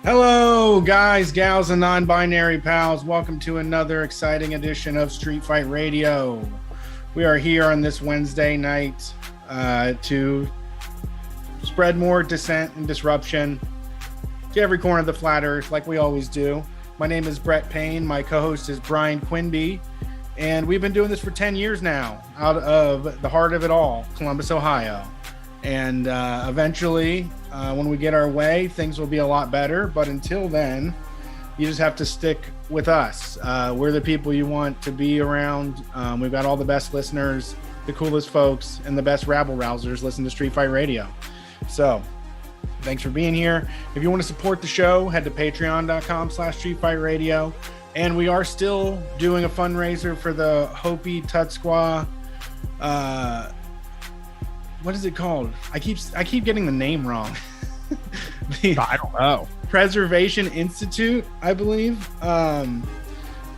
Hello, guys, gals, and non-binary pals. Welcome to another exciting edition of Street Fight Radio. We are here on this Wednesday night to spread more dissent and disruption to every corner of the flat earth, like we always do. My name is Brett Payne. My co-host is Brian Quinby, and we've been doing this for 10 years now out of the heart of it all, Columbus, Ohio. And eventually, when we get our way, things will be a lot better. But until then, you just have to stick with us. We're the people you want to be around. We've got all the best listeners, the coolest folks, and the best rabble-rousers listen to Street Fight Radio. So thanks for being here. If you want to support the show, head to patreon.com/Street Fight Radio. And we are still doing a fundraiser for the Hopi Tutsqua what is it called? I keep getting the name wrong. I don't know. Preservation Institute, I believe.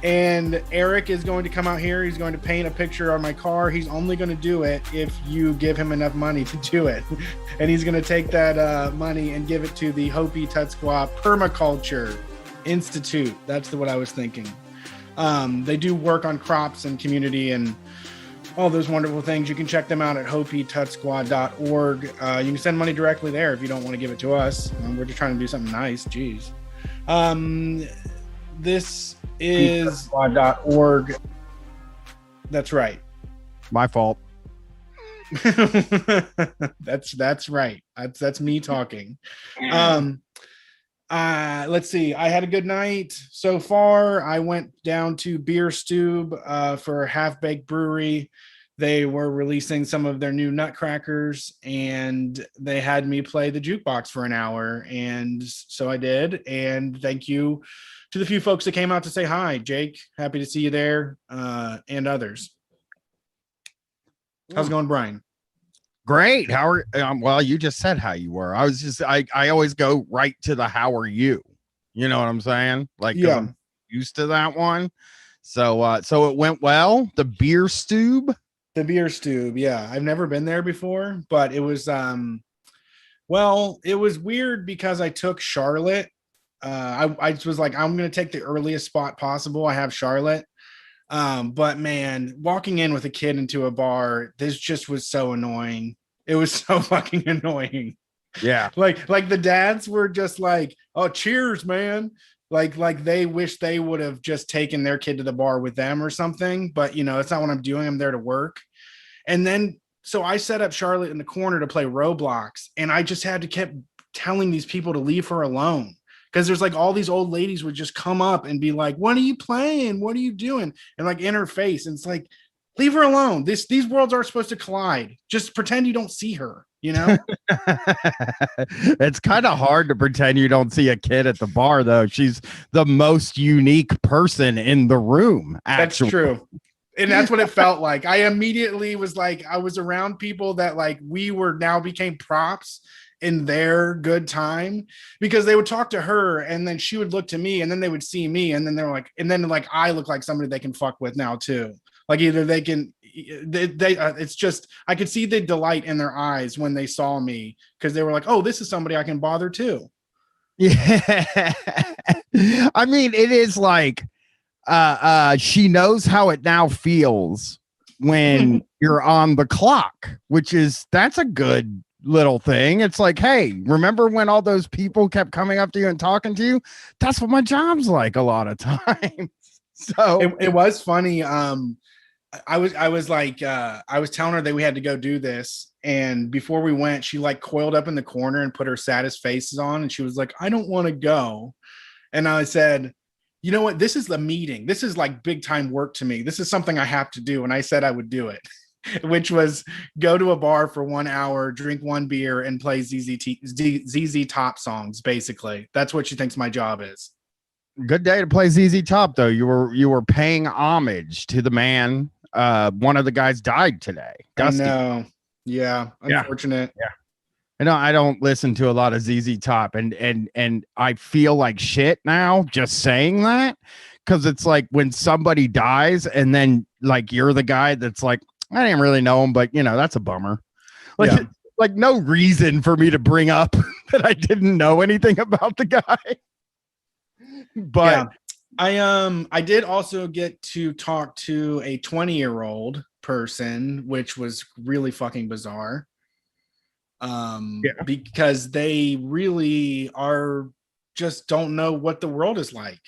And Eric is going to come out here. He's going to paint a picture on my car. He's only going to do it if you give him enough money to do it. And he's going to take that money and give it to the Hopi Tutsqua Permaculture Institute. That's what I was thinking. They do work on crops and community and all those wonderful things. You can check them out at hopitutsqua.org. You can send money directly there if you don't want to give it to us. We're just trying to do something nice. Jeez. This is .org. That's right. My fault. That's right. That's me talking. Let's see. I had a good night so far. I went down to Beer Stube for Half Baked Brewery. They were releasing some of their new nutcrackers, and they had me play the jukebox for an hour, and so I did. And thank you to the few folks that came out to say hi. Jake, happy to see you there, and others. How's it going, Brian? Great. How are well, you just said how you were. I always go right to the how are you? You know what I'm saying? Like, yeah, I'm used to that one. So it went well. The Beer Stube. The Beer Stube, yeah. I've never been there before, but it was well, it was weird because I took Charlotte. I was like, I'm gonna take the earliest spot possible. I have Charlotte. But man, walking in with a kid into a bar, this just was so annoying. It was so fucking annoying. Yeah. Like the dads were just like, oh, cheers, man. Like they wish they would have just taken their kid to the bar with them or something. But you know, that's not what I'm doing. I'm there to work. And then, so I set up Charlotte in the corner to play Roblox, and I just had to keep telling these people to leave her alone. Because there's like all these old ladies would just come up and be like, what are you playing? What are you doing? And like in her face. And it's like, leave her alone. These worlds are supposed to collide. Just pretend you don't see her, you know? It's kind of hard to pretend you don't see a kid at the bar, though. She's the most unique person in the room. Actually. That's true. And that's what it felt like. I immediately was like, I was around people that like we were now became props in their good time, because they would talk to her and then she would look to me and then they would see me and then they're like, and then like I look like somebody they can fuck with now too. Like either they can, it's just, I could see the delight in their eyes when they saw me, because they were like, oh, this is somebody I can bother too. Yeah. I mean, it is like she knows how it now feels when you're on the clock, that's a good little thing. It's like, hey, remember when all those people kept coming up to you and talking to you? That's what my job's like a lot of times. So it was funny. I was telling her that we had to go do this, and before we went, she like coiled up in the corner and put her saddest faces on, and she was like, I don't want to go. And I said, you know what, this is the meeting. This is like big time work to me. This is something I have to do. And I said I would do it. Which was go to a bar for 1 hour, drink one beer, and play ZZ Top songs. Basically, that's what she thinks my job is. Good day to play ZZ Top, though. You were paying homage to the man. One of the guys died today. Dusty. I know. Yeah, unfortunate. Yeah. I don't listen to a lot of ZZ Top, and I feel like shit now just saying that, because it's like when somebody dies and then like you're the guy that's like, I didn't really know him, but that's a bummer. Like, Yeah. like no reason for me to bring up that I didn't know anything about the guy. But I did also get to talk to a 20-year-old person, which was really fucking bizarre. Because they really are just don't know what the world is like.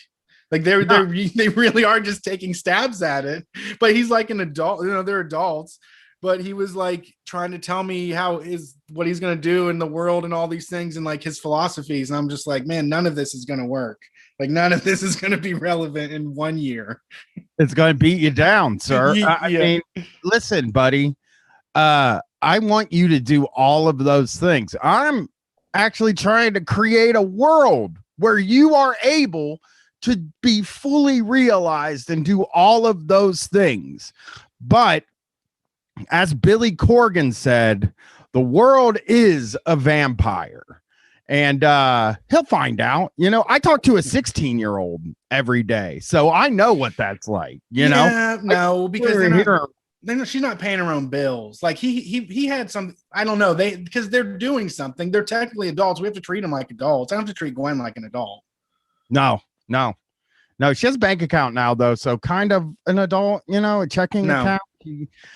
Like they really are just taking stabs at it. But he's like an adult, they're adults. But he was like trying to tell me what he's gonna do in the world and all these things and like his philosophies. And I'm just like, man, none of this is gonna work. Like none of this is gonna be relevant in 1 year. It's gonna beat you down, sir. I mean, listen, buddy. I want you to do all of those things. I'm actually trying to create a world where you are able to be fully realized and do all of those things. But as Billy Corgan said, the world is a vampire. And he'll find out. I talk to a 16-year-old every day, so I know what that's like. No, because she's not paying her own bills. Like he had some, I don't know, because they're doing something. They're technically adults. We have to treat them like adults. I don't have to treat Gwen like an adult. No. She has a bank account now, though, so kind of an adult, a checking account.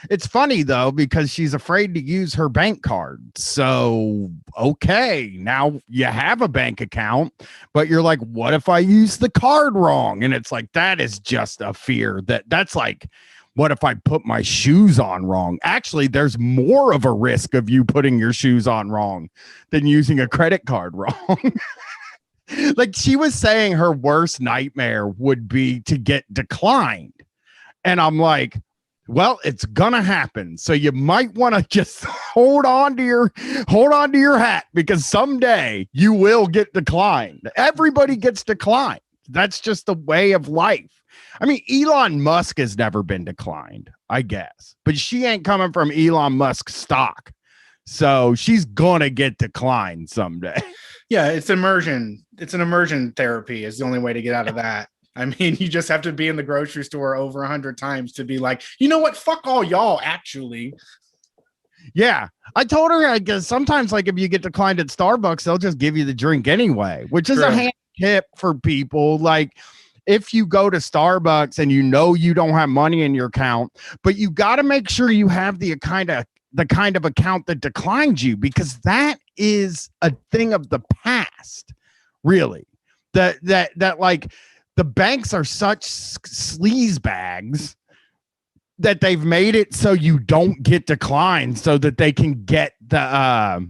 It's funny, though, because she's afraid to use her bank card. So, okay, now you have a bank account, but you're like, what if I use the card wrong? And it's like, that is just a fear that's like, what if I put my shoes on wrong? Actually, there's more of a risk of you putting your shoes on wrong than using a credit card wrong. Like she was saying her worst nightmare would be to get declined. And I'm like, well, it's gonna happen. So you might want to just hold on to your hat, because someday you will get declined. Everybody gets declined. That's just the way of life. I mean, Elon Musk has never been declined, I guess, but she ain't coming from Elon Musk stock. So she's gonna get declined someday. Yeah, it's immersion. It's an immersion therapy is the only way to get out of that. I mean, you just have to be in the grocery store over 100 times to be like, you know what? Fuck all y'all, actually. Yeah. I told her, I guess sometimes, like, if you get declined at Starbucks, they'll just give you the drink anyway, which is a hand tip for people. Like, if you go to Starbucks and you don't have money in your account, but you got to make sure you have the kind of account that declines you, because that is a thing of the past, really. That like the banks are such sleaze bags that they've made it so you don't get declined, so that they can get the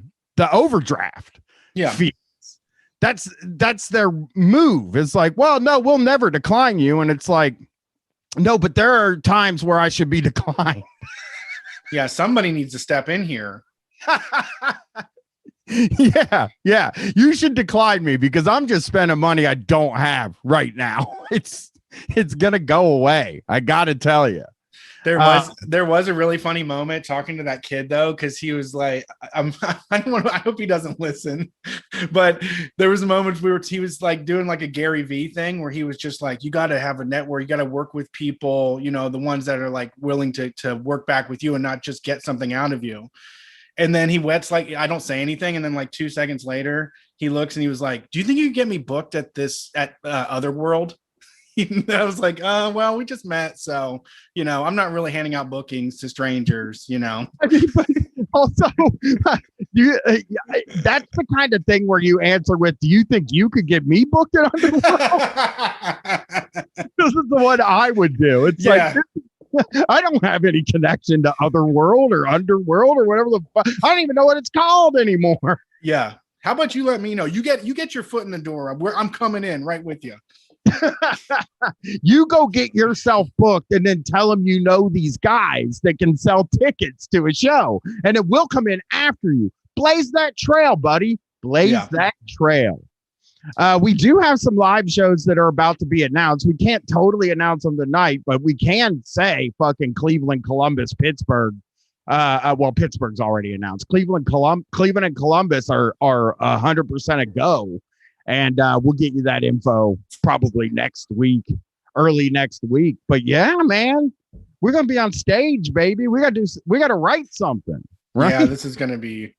overdraft fees. That's their move. It's like, well, no, we'll never decline you. And it's like, no, but there are times where I should be declined. Yeah, somebody needs to step in here. Yeah. You should decline me, because I'm just spending money I don't have right now. It's gonna go away. I gotta tell you. There was a really funny moment talking to that kid, though, because he was like, I hope he doesn't listen, but there was a moment where he was like doing like a Gary V thing where he was just like, you got to have a network, you got to work with people, the ones that are like willing to work back with you and not just get something out of you. And then he wets, like, I don't say anything. And then like 2 seconds later, he looks and he was like, do you think you could get me booked at Otherworld? I was like, well, we just met, so I'm not really handing out bookings to strangers. I mean, but also, that's the kind of thing where you answer with, "Do you think you could get me booked at Underworld?" This is the one I would do. It's like, I don't have any connection to Otherworld or Underworld or whatever the fuck. I don't even know what it's called anymore. Yeah. How about you let me know? You get your foot in the door. I'm coming in right with you. You go get yourself booked and then tell them these guys that can sell tickets to a show, and it will come in after you. Blaze that trail, buddy. Blaze that trail. We do have some live shows that are about to be announced. We can't totally announce them tonight, but we can say fucking Cleveland, Columbus, Pittsburgh Well, Pittsburgh's already announced. Cleveland and Columbus are 100% a go, and we'll get you that info probably next week, early next week. But yeah, man, we're gonna be on stage, baby. We gotta write something, right? Yeah, this is gonna be,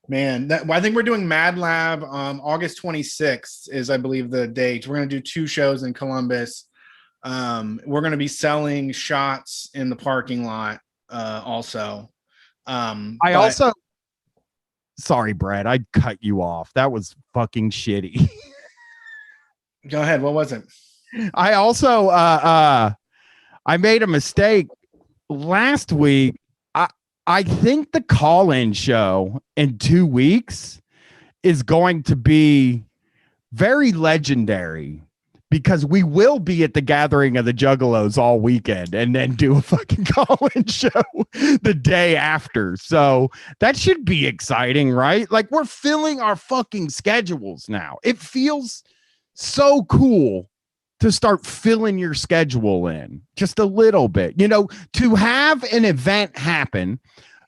man. I think we're doing Mad Lab. August 26th is, I believe, the date. We're gonna do 2 shows in Columbus. We're gonna be selling shots in the parking lot. Also, sorry, Brad, I cut you off. That was fucking shitty. Go ahead. What was it? I also I made a mistake last week. I think the call-in show in 2 weeks is going to be very legendary, because we will be at the gathering of the Juggalos all weekend and then do a fucking call-in show the day after. So that should be exciting, right? Like, we're filling our fucking schedules now. It feels so cool to start filling your schedule in just a little bit, to have an event happen,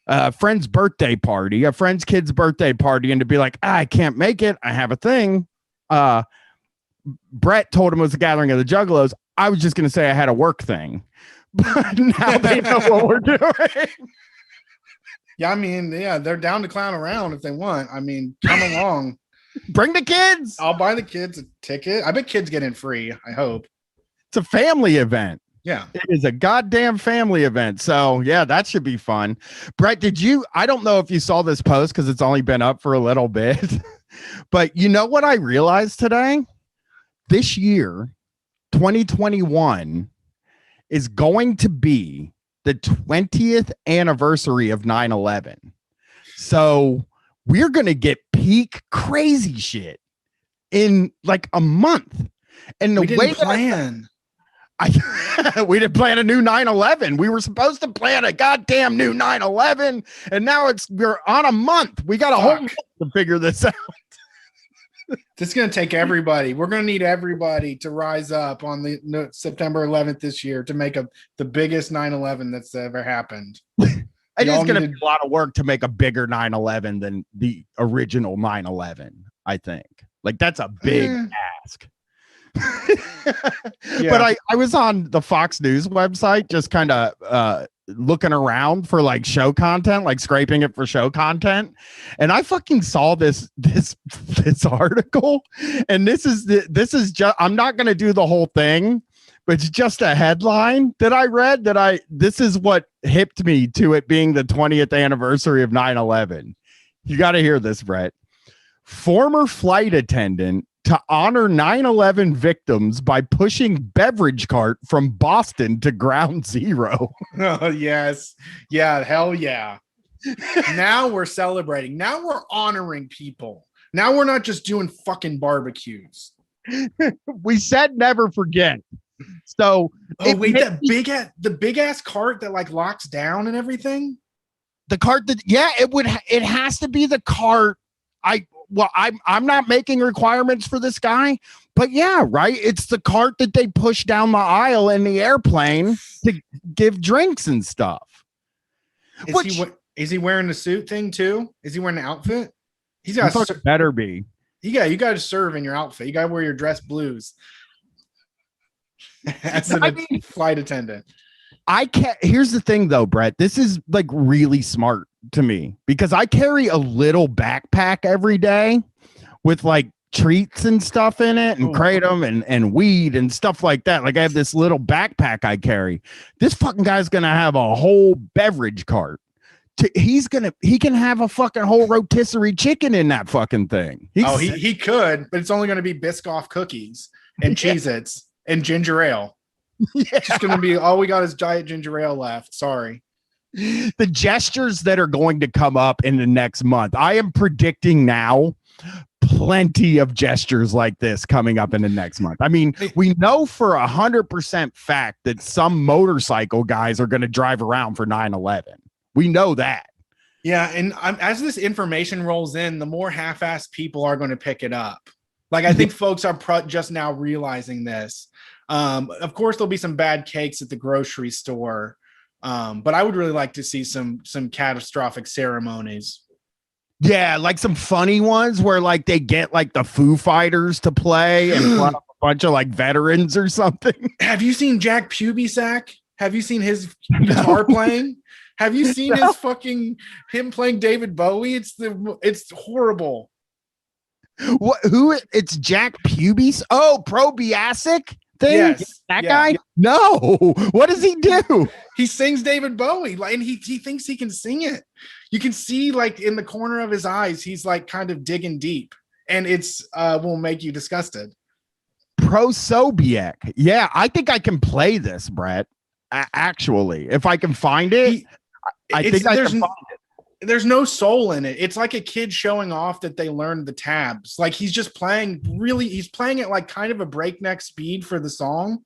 a friend's birthday party, a friend's kid's birthday party, and to be like, I can't make it, I have a thing. Brett told him it was the gathering of the Juggalos. I was just going to say I had a work thing, but now they know what we're doing. Yeah, I mean, yeah, they're down to clown around if they want. I mean, come along. Bring the kids. I'll buy the kids a ticket. I bet kids get in free. I hope. It's a family event. Yeah, it is a goddamn family event. So yeah, that should be fun. Brett, I don't know if you saw this post because it's only been up for a little bit, but you know what I realized today? This year, 2021, is going to be the 20th anniversary of 9/11. So we're going to get peak crazy shit in like a month. And we didn't plan a new 9/11. We were supposed to plan a goddamn new 9/11, and now we're on a month. We got a whole month to figure this out. This is going to take everybody. We're going to need everybody to rise up on the September 11th this year to make the biggest 9/11 that's ever happened. It is going to be a lot of work to make a bigger 9/11 than the original 9/11, I think. Like, that's a big ask. Yeah. But I was on the Fox News website just kind of looking around for like show content, like scraping it for show content, and I fucking saw this article, and this is just, I'm not going to do the whole thing, but it's just a headline that I read this is what hipped me to it being the 20th anniversary of 9/11. You got to hear this, Brett. Former flight attendant to honor 9/11 victims by pushing beverage cart from Boston to ground zero. Oh, yes. Yeah, hell yeah. Now we're celebrating. Now we're honoring people. Now we're not just doing fucking barbecues. We said never forget. So, wait, the big ass cart that like locks down and everything? The cart it has to be the cart. I'm not making requirements for this guy, but yeah, right. It's the cart that they push down the aisle in the airplane to give drinks and stuff. Is he wearing the suit thing too? Is he wearing an outfit? He's got better be. Yeah, you got to serve in your outfit. You got to wear your dress blues as a flight attendant. I can't. Here's the thing, though, Brett. This is like really smart to me because I carry a little backpack every day with like treats and stuff in it and kratom and weed and stuff like that. Like, I have this little backpack I carry. This fucking guy's gonna have a whole beverage cart. He can have a fucking whole rotisserie chicken in that fucking thing. He could, but it's only going to be Biscoff cookies and Cheez-Its and ginger ale. Yeah. It's just going to be all we got is diet ginger ale left. Sorry. The gestures that are going to come up in the next month, I am predicting now plenty of gestures like this coming up in the next month. I mean, we know for 100% fact that some motorcycle guys are going to drive around for 9/11. We know that. Yeah, and as this information rolls in, the more half-assed people are going to pick it up. Like, I think folks are just now realizing this. Of course, there'll be some bad cakes at the grocery store. But I would really like to see some catastrophic ceremonies. Yeah, like some funny ones where like they get like the Foo Fighters to play and play a bunch of like veterans or something. Have you seen Jack Pubisack? Have you seen his guitar playing? Have you seen his fucking him playing David Bowie? It's horrible. What? Who? It's Jack Pubis. Oh, Probiasic thing. Yes, that guy. No. What does he do? He sings David Bowie, and he thinks he can sing it. You can see like in the corner of his eyes, he's like kind of digging deep, and it's will make you disgusted. Prosobiec. Yeah, I think I can play this, Brett. Actually, if I can find it, I think I can find it. There's no soul in it. It's like a kid showing off that they learned the tabs. Like he's just playing he's playing at like kind of a breakneck speed for the song.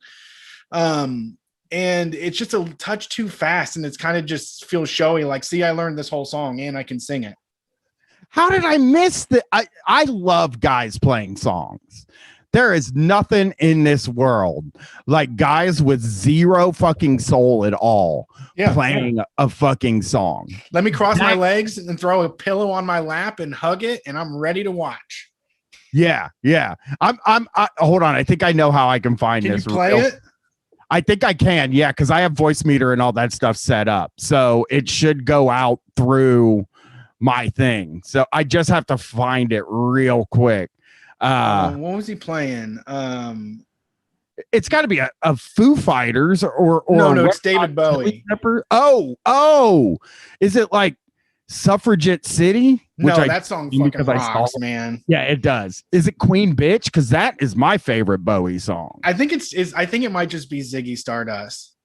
And it's just a touch too fast, and it's kind of just feels showy. Like, see, I learned this whole song and I can sing it. How did I miss that? I love guys playing songs. There is nothing in this world like guys with zero fucking soul at all playing a fucking song. Let me cross my legs and throw a pillow on my lap and hug it, and I'm ready to watch. Yeah. I'm hold on. I think I know how I can find this. Can you play it? I think I can. Yeah, because I have voice meter and all that stuff set up, so it should go out through my thing. So I just have to find it real quick. What was he playing? It's got to be a Foo Fighters or no, it's David Bowie. Oh, is it like Suffragette City? No, that song fucking rocks, man. Yeah, it does. Is it Queen Bitch? Because that is my favorite Bowie song. I think I think it might just be Ziggy Stardust.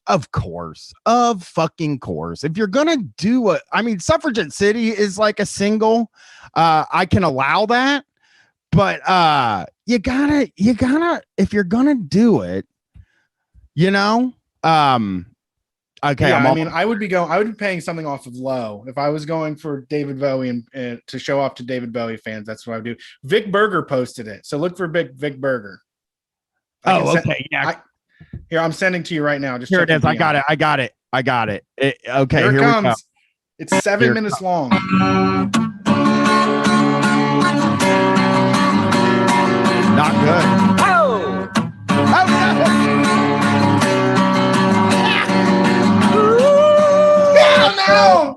Of course. Of fucking course. If you're gonna do Suffragette City is like a single. I can allow that. But you gotta if you're gonna do it, okay. Yeah, I would be paying something off of Low if I was going for David Bowie and to show off to David Bowie fans. That's what I would do. Vic Berger posted it, so look for Vic Berger. Okay, yeah. Here, I'm sending to you right now. Just here it is. I got it. Okay, here it comes. We go. It's 7 minutes long. Not good. Oh! Oh no! No!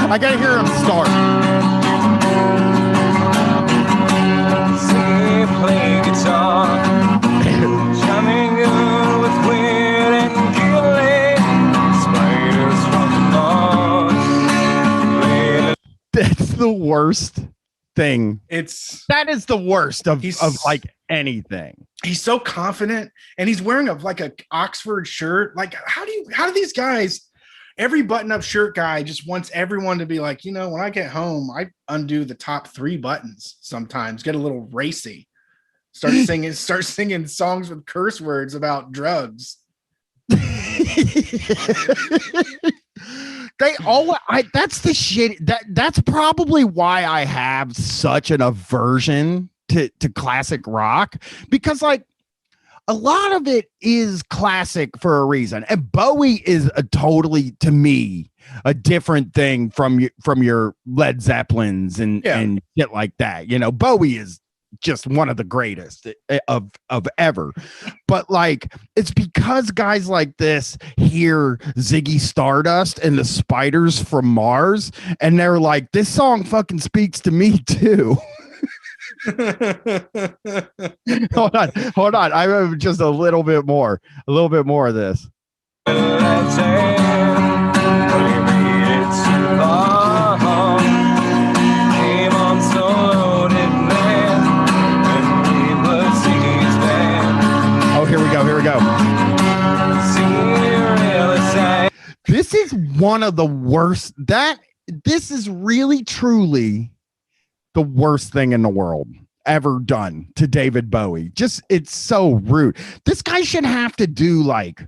I gotta hear him start. See, play guitar, charming girl with weird and killing spiders from Mars. That's the worst thing. That is the worst of like anything. He's so confident, and he's wearing a Oxford shirt. Like, how do these guys? Every button-up shirt guy just wants everyone to be like, when I get home, I undo the top 3 buttons sometimes, get a little racy, start singing songs with curse words about drugs. That's the shit. That's probably why I have such an aversion to classic rock, because like a lot of it is classic for a reason, and Bowie is to me a different thing from your Led Zeppelins and shit like that. Bowie is just one of the greatest of ever, but like it's because guys like this hear Ziggy Stardust and the Spiders from Mars, and they're like, this song fucking speaks to me too. Hold on. I have just a little bit more of this. Oh, here we go. This is one of the worst. This is really, truly the worst thing in the world ever done to David Bowie. Just, it's so rude. This guy should have to do like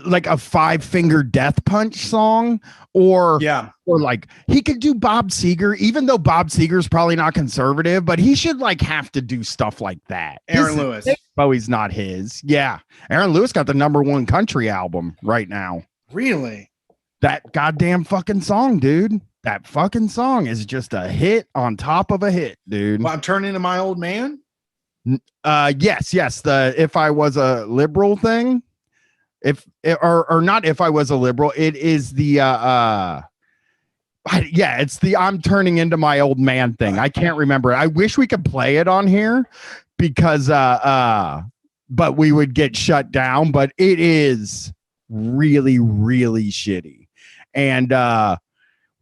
like a Five Finger Death Punch song, or Yeah. or like he could do Bob Seger, even though Bob Seger's probably not conservative, but he should like have to do stuff like that. Aaron Lewis. Bowie's not his. Yeah. Aaron Lewis got the #1 country album right now. Really? That goddamn fucking song, dude. That fucking song is just a hit on top of a hit, dude. Well, I'm turning into my old man. Yes. The If I Was a Liberal thing. Or not If I Was a Liberal. It is the it's the I'm turning into my old man thing. I can't remember it. I wish we could play it on here because but we would get shut down. But it is really, really shitty. And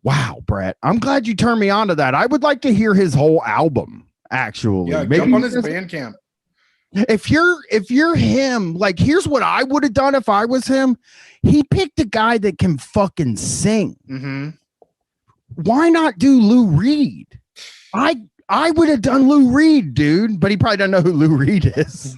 wow, Brett, I'm glad you turned me on to that. I would like to hear his whole album, actually. Yeah, maybe jump on his Bandcamp. If you're him, like, here's what I would have done if I was him. He picked a guy that can fucking sing. Mm-hmm. Why not do Lou Reed? I would have done Lou Reed, dude, but he probably doesn't know who Lou Reed is.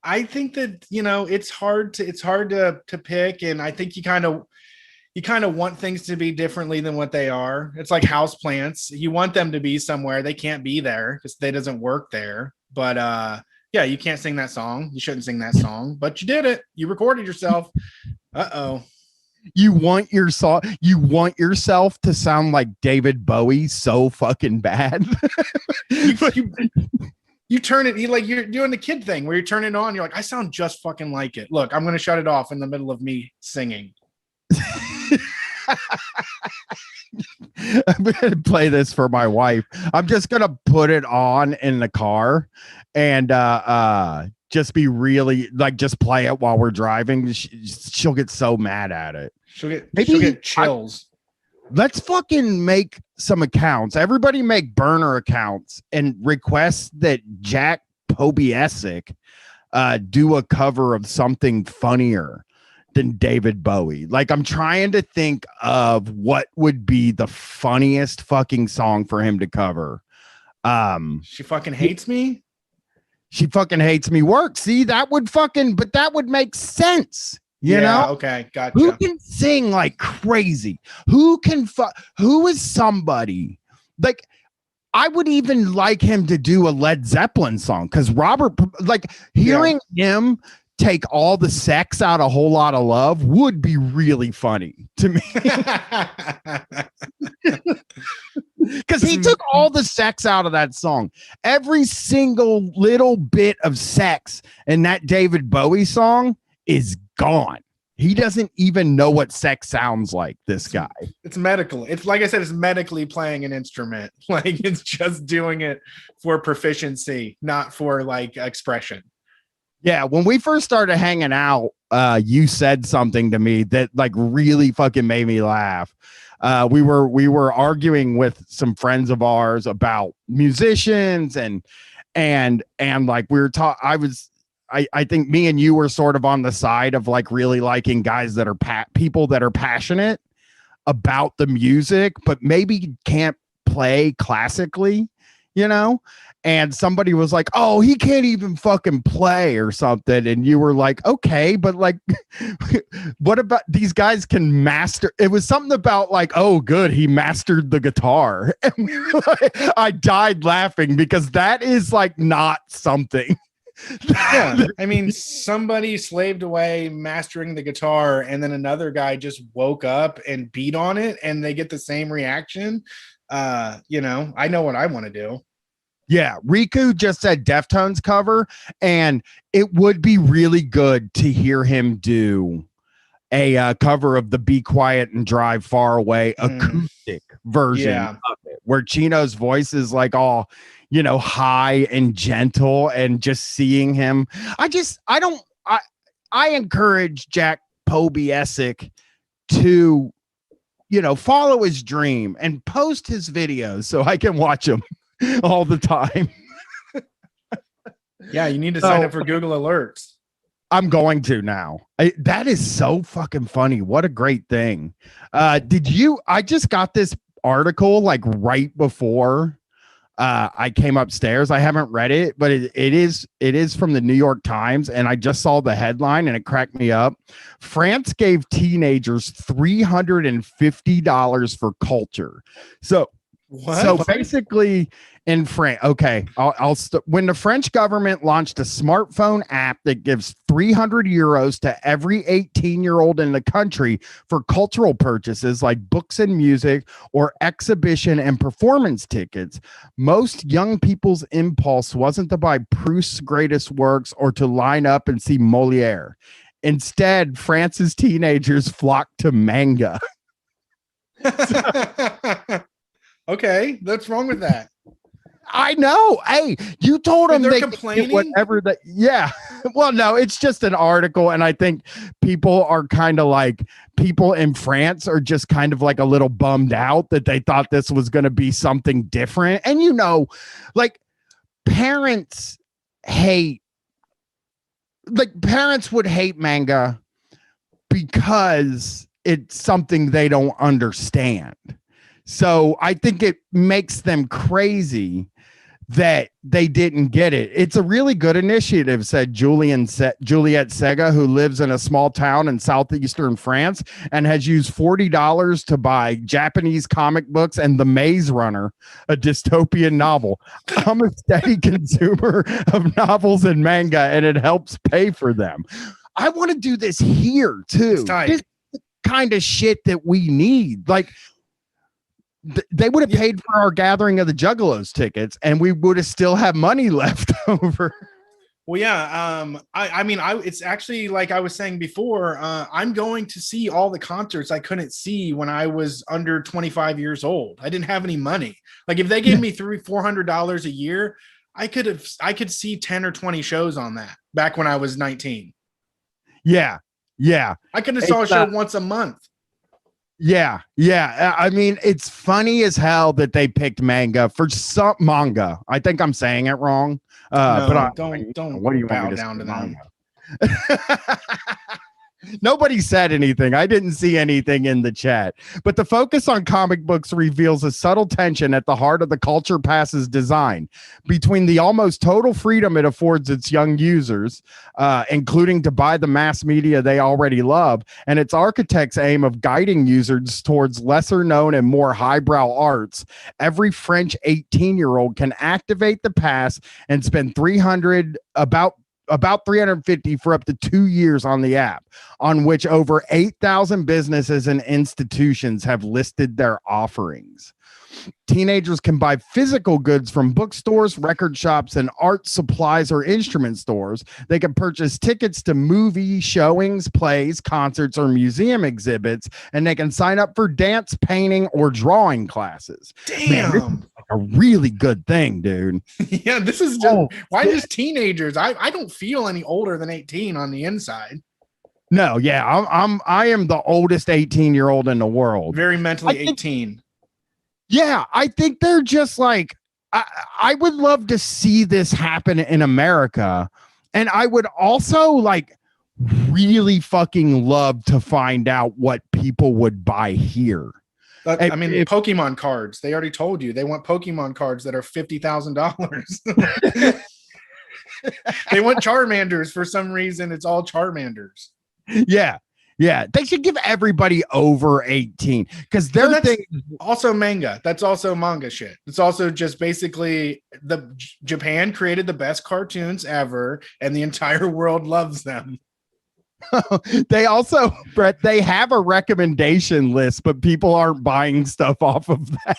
I think that, you know, it's hard to pick, and I think you kind of want things to be differently than what they are. It's like house plants. You want them to be somewhere. They can't be there because they doesn't work there. But yeah, you can't sing that song. You shouldn't sing that song, but you did it. You recorded yourself. Uh-oh. You want yourself to sound like David Bowie so fucking bad. You turn it, you're doing the kid thing where you turn it on. You're like, I sound just fucking like it. Look, I'm going to shut it off in the middle of me singing. I'm gonna play this for my wife. I'm just gonna put it on in the car and just be really like, just play it while we're driving. She'll get so mad at it. She'll get chills. Let's fucking make some accounts. Everybody make burner accounts and request that Jack Pobiesic do a cover of something funnier than David Bowie. Like, I'm trying to think of what would be the funniest fucking song for him to cover. She fucking hates me. She fucking hates me. Work. See, that would make sense. You know? Okay. Gotcha. Who can sing like crazy? Who is somebody like, I would even like him to do a Led Zeppelin song, because Robert, like, hearing him take all the sex out of Whole Lot of Love would be really funny to me. Because he took all the sex out of that song. Every single little bit of sex in that David Bowie song is gone. He doesn't even know what sex sounds like, this guy. It's medical. It's like I said, it's medically playing an instrument. Like, it's just doing it for proficiency, not for like expression. Yeah, when we first started hanging out, you said something to me that like really fucking made me laugh. We were arguing with some friends of ours about musicians and like we were I think me and you were sort of on the side of like really liking guys that are people that are passionate about the music, but maybe can't play classically, you know? And somebody was like, oh, he can't even fucking play or something. And you were like, okay, but like, what about these guys can master? It was something about like, oh, good, he mastered the guitar. And we were like, I died laughing because that is like not something. Yeah, I mean, somebody slaved away mastering the guitar, and then another guy just woke up and beat on it, and they get the same reaction. You know, I know what I want to do. Yeah, Riku just said Deftones cover, and it would be really good to hear him do a cover of the Be Quiet and Drive Far Away acoustic version of it, where Chino's voice is like all, you know, high and gentle, and just seeing him. I encourage Jack Pobiesic to, you know, follow his dream and post his videos so I can watch them all the time. Yeah, you need to sign up for Google Alerts. I'm going to now. That is so fucking funny. What a great thing. I just got this article like right before I came upstairs. I haven't read it, but it is from the New York Times, and I just saw the headline and it cracked me up. France gave teenagers $350 for culture. So What? So basically, in France, okay, when the French government launched a smartphone app that gives 300 euros to every 18-year-old in the country for cultural purchases like books and music or exhibition and performance tickets, most young people's impulse wasn't to buy Proust's greatest works or to line up and see Moliere. Instead, France's teenagers flocked to manga. Okay, what's wrong with that? I know. Hey, you told them they're they complaining? could get whatever that. Yeah. Well, no, it's just an article, and I think people are kind of like people in France are just kind of like a little bummed out that they thought this was going to be something different. And like parents would hate manga because it's something they don't understand. So I think it makes them crazy that they didn't get it. It's a really good initiative, said Juliette Sega, who lives in a small town in southeastern France and has used $40 to buy Japanese comic books and The Maze Runner, a dystopian novel. I'm a steady consumer of novels and manga, and it helps pay for them. I want to do this here too. This is the kind of shit that we need. Like, they would have paid for our gathering of the Juggalos tickets, and we would have still have money left over. Well, yeah. It's actually like I was saying before. I'm going to see all the concerts I couldn't see when I was under 25 years old. I didn't have any money. Like if they gave me $400 a year, I could see 10 or 20 shows on that back when I was 19. Yeah. I could have saw a show once a month. Yeah. I mean, it's funny as hell that they picked manga for some manga. I think I'm saying it wrong. But don't. What do you bow want me to down to manga? them? Nobody said anything. I didn't see anything in the chat. But the focus on comic books reveals a subtle tension at the heart of the Culture Pass's design between the almost total freedom it affords its young users, including to buy the mass media they already love, and its architect's aim of guiding users towards lesser known and more highbrow arts. Every French 18-year-old can activate the pass and spend about 350 for up to 2 years on the app, on which over 8,000 businesses and institutions have listed their offerings. Teenagers can buy physical goods from bookstores, record shops, and art supplies or instrument stores. They can purchase tickets to movie showings, plays, concerts, or museum exhibits, and they can sign up for dance, painting, or drawing classes. Damn. Man, this is like a really good thing, dude. Yeah, this is just why just teenagers? I don't feel any older than 18 on the inside. No, yeah, I am the oldest 18-year-old in the world. Very mentally 18. Yeah, I think they're just like, I would love to see this happen in America. And I would also like really fucking love to find out what people would buy here. Pokemon cards. They already told you they want Pokemon cards that are $50,000. They want Charmanders for some reason. It's all Charmanders. Yeah, they should give everybody over 18 because their thing also manga. That's also manga shit. It's also just basically Japan created the best cartoons ever, and the entire world loves them. They also, Brett, they have a recommendation list, but people aren't buying stuff off of that.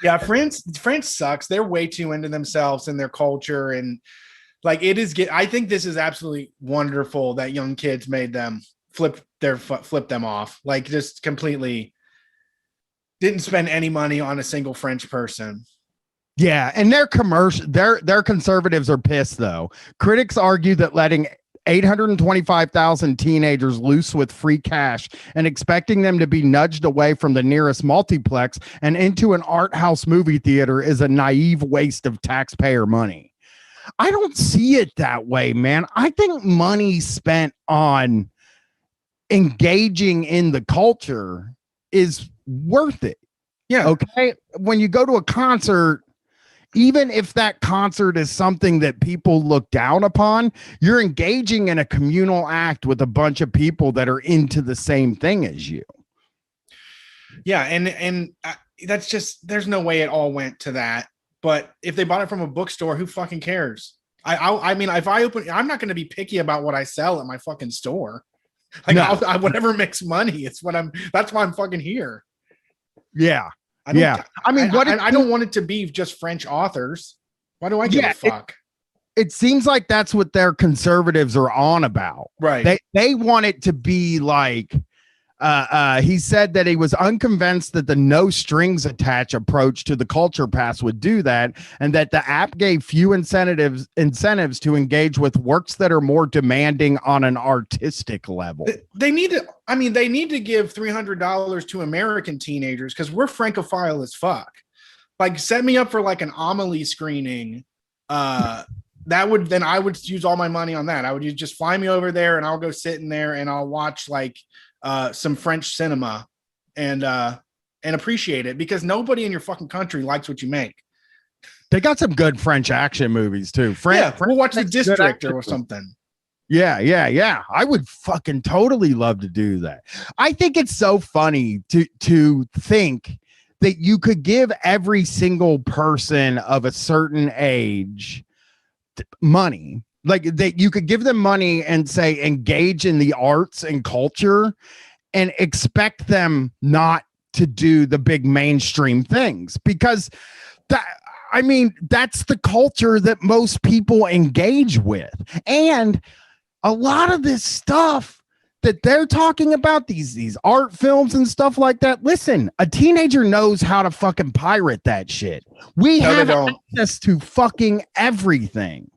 Yeah, France sucks. They're way too into themselves and their culture, and like I think this is absolutely wonderful that young kids made them flip them off, like just completely didn't spend any money on a single French person. Yeah, and their conservatives are pissed though. Critics argue that letting 825,000 teenagers loose with free cash and expecting them to be nudged away from the nearest multiplex and into an art house movie theater is a naive waste of taxpayer money. I don't see it that way, man. I think money spent on engaging in the culture is worth it. Yeah. Okay. When you go to a concert, even if that concert is something that people look down upon, you're engaging in a communal act with a bunch of people that are into the same thing as you. Yeah, and that's just, there's no way it all went to that. But if they bought it from a bookstore, who fucking cares? I mean, if I open, I'm not going to be picky about what I sell at my fucking store. Like, No. whatever makes money, it's what that's why I'm fucking here. Yeah. I don't, Yeah. I mean, I don't want it to be just French authors. Why do I give a fuck? It seems like that's what their conservatives are on about. Right. They want it to be like, he said that he was unconvinced that the no strings attached approach to the culture pass would do that, and that the app gave few incentives to engage with works that are more demanding on an artistic level. They need to, I mean, they need to give $300 to American teenagers because we're francophile as fuck. Like, set me up for like an Amelie screening. I would use all my money on that. I would just fly me over there and I'll go sit in there and I'll watch like some French cinema and appreciate it, because nobody in your fucking country likes what you make. They got some good French action movies too. We'll watch The District or something. Yeah. I would fucking totally love to do that. I think it's so funny to think that you could give every single person of a certain age money. Like, that you could give them money and say engage in the arts and culture and expect them not to do the big mainstream things, because that's the culture that most people engage with. And a lot of this stuff that they're talking about, these art films and stuff like that. Listen, a teenager knows how to fucking pirate that shit. We have access to fucking everything.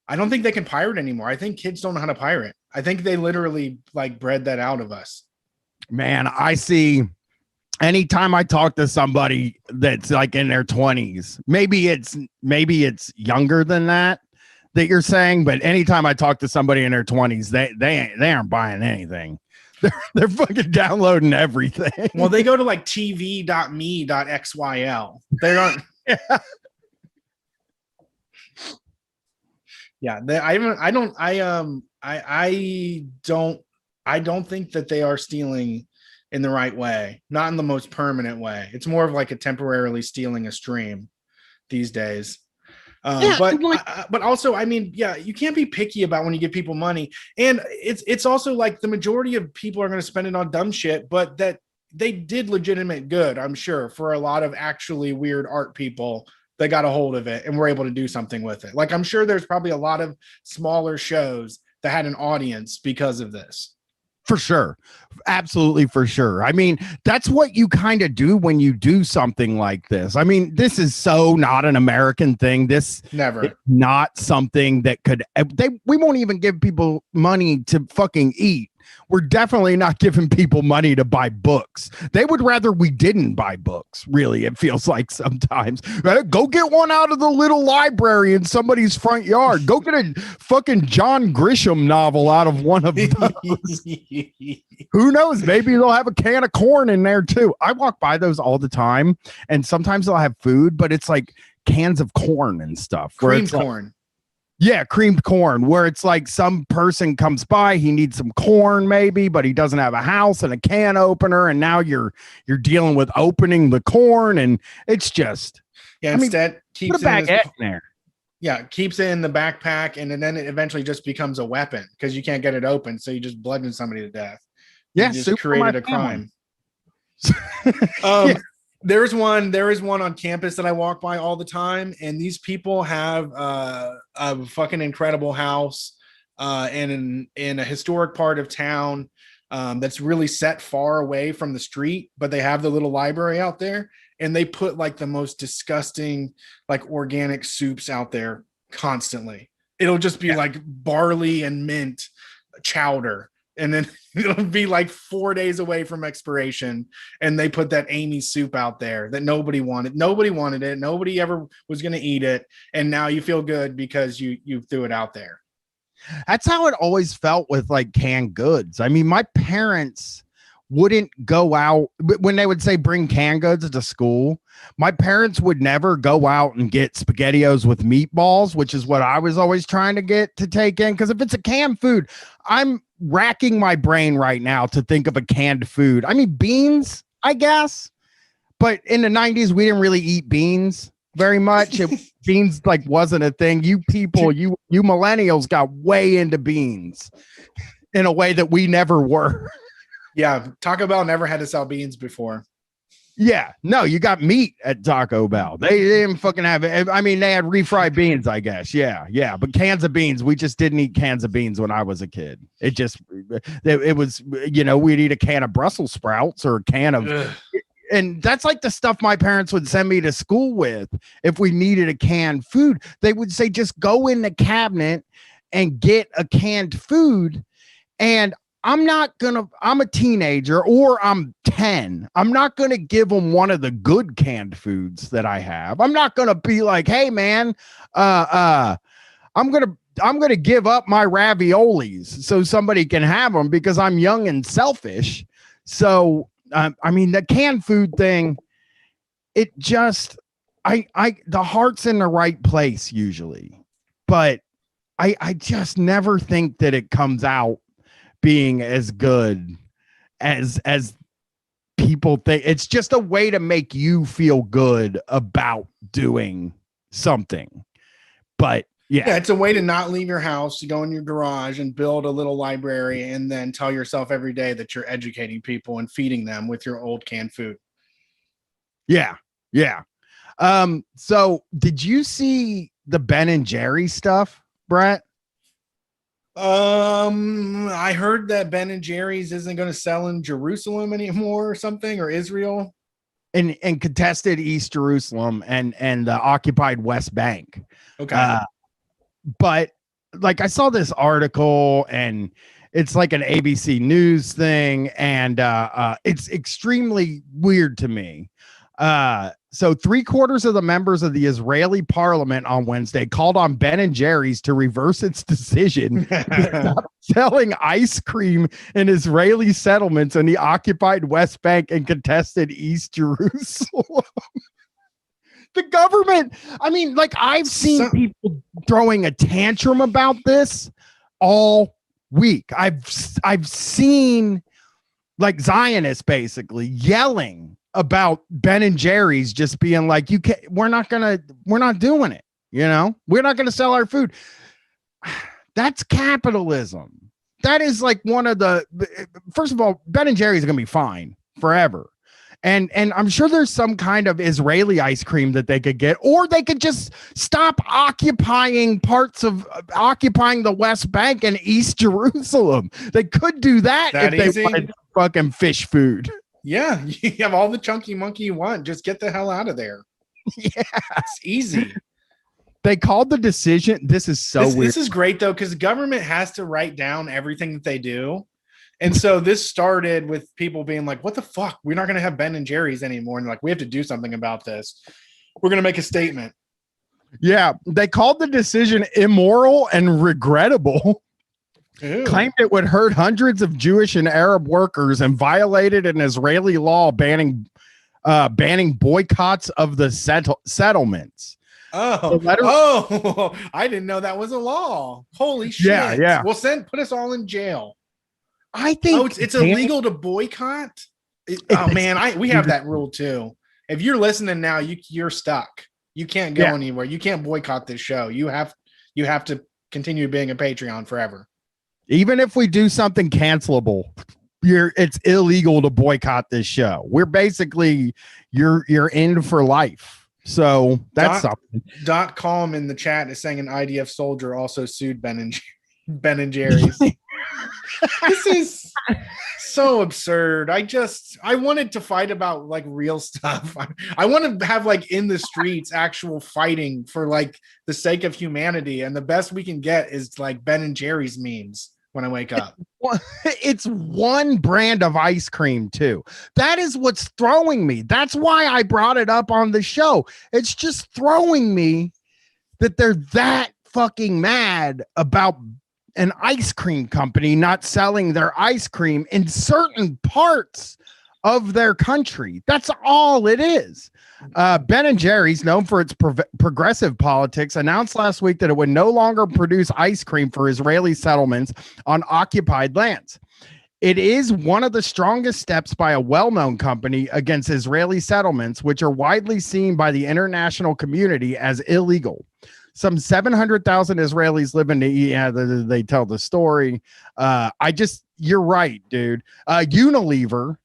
I don't think they can pirate anymore. I think kids don't know how to pirate. I think they literally like bred that out of us. Man, I see, anytime I talk to somebody that's like in their 20s, maybe it's younger than that you're saying, but anytime I talk to somebody in their 20s, they aren't buying anything. They're fucking downloading everything. Well, they go to like tv.me.xyl. They aren't. Yeah, I don't think that they are stealing in the right way, not in the most permanent way. It's more of like a temporarily stealing a stream these days. But also, I mean, yeah, you can't be picky about when you give people money, and it's also like the majority of people are going to spend it on dumb shit, but that they did legitimate good, I'm sure, for a lot of actually weird art people. They got a hold of it and were able to do something with it. Like, I'm sure there's probably a lot of smaller shows that had an audience because of this. For sure. Absolutely, for sure. I mean, that's what you kind of do when you do something like this. I mean, this is so not an American thing. This never, not something that could, we won't even give people money to fucking eat. We're definitely not giving people money to buy books. They would rather we didn't buy books. Really, it feels like sometimes. Go get one out of the little library in somebody's front yard. Go get a fucking John Grisham novel out of one of those. Who knows? Maybe they'll have a can of corn in there too. I walk by those all the time, and sometimes they'll have food, but it's like cans of corn and stuff. Creamed corn. Yeah, creamed corn, where it's like some person comes by, he needs some corn maybe, but he doesn't have a house and a can opener, and now you're dealing with opening the corn, and it's just instead keeps put a baguette in there. Yeah, keeps it in the backpack, and then it eventually just becomes a weapon because you can't get it open, so you just bludgeon somebody to death. Yeah, you just created a crime. There is one on campus that I walk by all the time, and these people have a fucking incredible house in a historic part of town that's really set far away from the street, but they have the little library out there, and they put like the most disgusting like organic soups out there constantly. It'll just be like barley and mint chowder. And then it'll be like 4 days away from expiration. And they put that Amy soup out there that nobody wanted. Nobody wanted it. Nobody ever was going to eat it. And now you feel good because you threw it out there. That's how it always felt with like canned goods. I mean, my parents wouldn't go out when they would say bring canned goods to school. My parents would never go out and get SpaghettiOs with meatballs, which is what I was always trying to get to take in. Because if it's a canned food, I'm racking my brain right now to think of a canned food. I mean, beans, I guess. But in the 90s, we didn't really eat beans very much. Beans like wasn't a thing. You people, you millennials got way into beans in a way that we never were. Yeah, Taco Bell never had to sell beans before. Yeah, no, you got meat at Taco Bell. They didn't fucking have it. I mean, they had refried beans, I guess. Yeah. But cans of beans, we just didn't eat cans of beans when I was a kid. It was, we'd eat a can of Brussels sprouts or a can of, and that's like the stuff my parents would send me to school with. If we needed a canned food, they would say, just go in the cabinet and get a canned food. And I'm a teenager or I'm 10. I'm not going to give them one of the good canned foods that I have. I'm not going to be like, hey man, I'm going to give up my raviolis so somebody can have them because I'm young and selfish. So, I mean, the canned food thing, it just, the heart's in the right place usually, but I just never think that it comes out being as good as people think. It's just a way to make you feel good about doing something. But yeah, it's a way to not leave your house, to go in your garage and build a little library and then tell yourself every day that you're educating people and feeding them with your old canned food. Yeah. So did you see the Ben and Jerry stuff, Brett? I heard that Ben and Jerry's isn't going to sell in Jerusalem anymore or something, or Israel. In contested East Jerusalem and the occupied West Bank. Okay. But like I saw this article and it's like an ABC News thing, and it's extremely weird to me. So 3/4 of the members of the Israeli parliament on Wednesday called on Ben and Jerry's to reverse its decision to stop selling ice cream in Israeli settlements in the occupied West Bank and contested East Jerusalem. The government, I mean, like I've seen people throwing a tantrum about this all week. I've seen like Zionists basically yelling about Ben and Jerry's just being like, we're not doing it. We're not going to sell our food. That's capitalism. That is like one of the, first of all, Ben and Jerry's are going to be fine forever. And I'm sure there's some kind of Israeli ice cream that they could get, or they could just stop occupying the West Bank and East Jerusalem. They could do that if they wanted fucking fish food. Yeah, you have all the chunky monkey you want. Just get the hell out of there. Yeah, it's easy. They called the decision. This is so weird. This is great though, because the government has to write down everything that they do. And so this started with people being like, what the fuck? We're not going to have Ben and Jerry's anymore. And like, we have to do something about this. We're going to make a statement. Yeah. They called the decision immoral and regrettable. Ew. Claimed it would hurt hundreds of Jewish and Arab workers and violated an Israeli law banning boycotts of the settlements. Oh, I didn't know that was a law. Holy shit. Yeah. Well, put us all in jail. I think it's illegal to boycott. We have that rule too. If you're listening now, you're stuck. You can't go anywhere. You can't boycott this show. You have to continue being a Patreon forever. Even if we do something cancelable, it's illegal to boycott this show. We're basically you're in for life. So that's something. .com in the chat is saying an IDF soldier also sued Ben and Jerry's. This is so absurd. I wanted to fight about like real stuff. I want to have like in the streets actual fighting for like the sake of humanity, and the best we can get is like Ben and Jerry's memes when I wake up. It's one brand of ice cream too. That is what's throwing me. That's why I brought it up on the show. It's just throwing me that they're that fucking mad about an ice cream company not selling their ice cream in certain parts of their country. That's all it is. Ben and Jerry's, known for its progressive politics, announced last week that it would no longer produce ice cream for Israeli settlements on occupied lands. It is one of the strongest steps by a well-known company against Israeli settlements, which are widely seen by the international community as illegal. Some 700,000 Israelis live in the, they tell the story. You're right, dude. Unilever,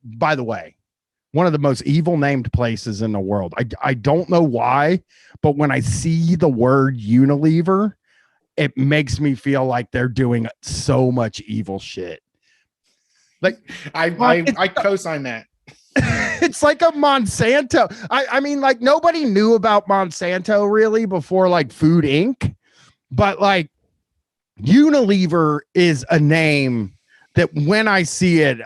by the way, one of the most evil named places in the world. I don't know why, but when I see the word Unilever, it makes me feel like they're doing so much evil shit. Like I co-sign that. It's like a Monsanto. I mean, like, nobody knew about Monsanto really before like Food Inc. But like Unilever is a name that when I see it,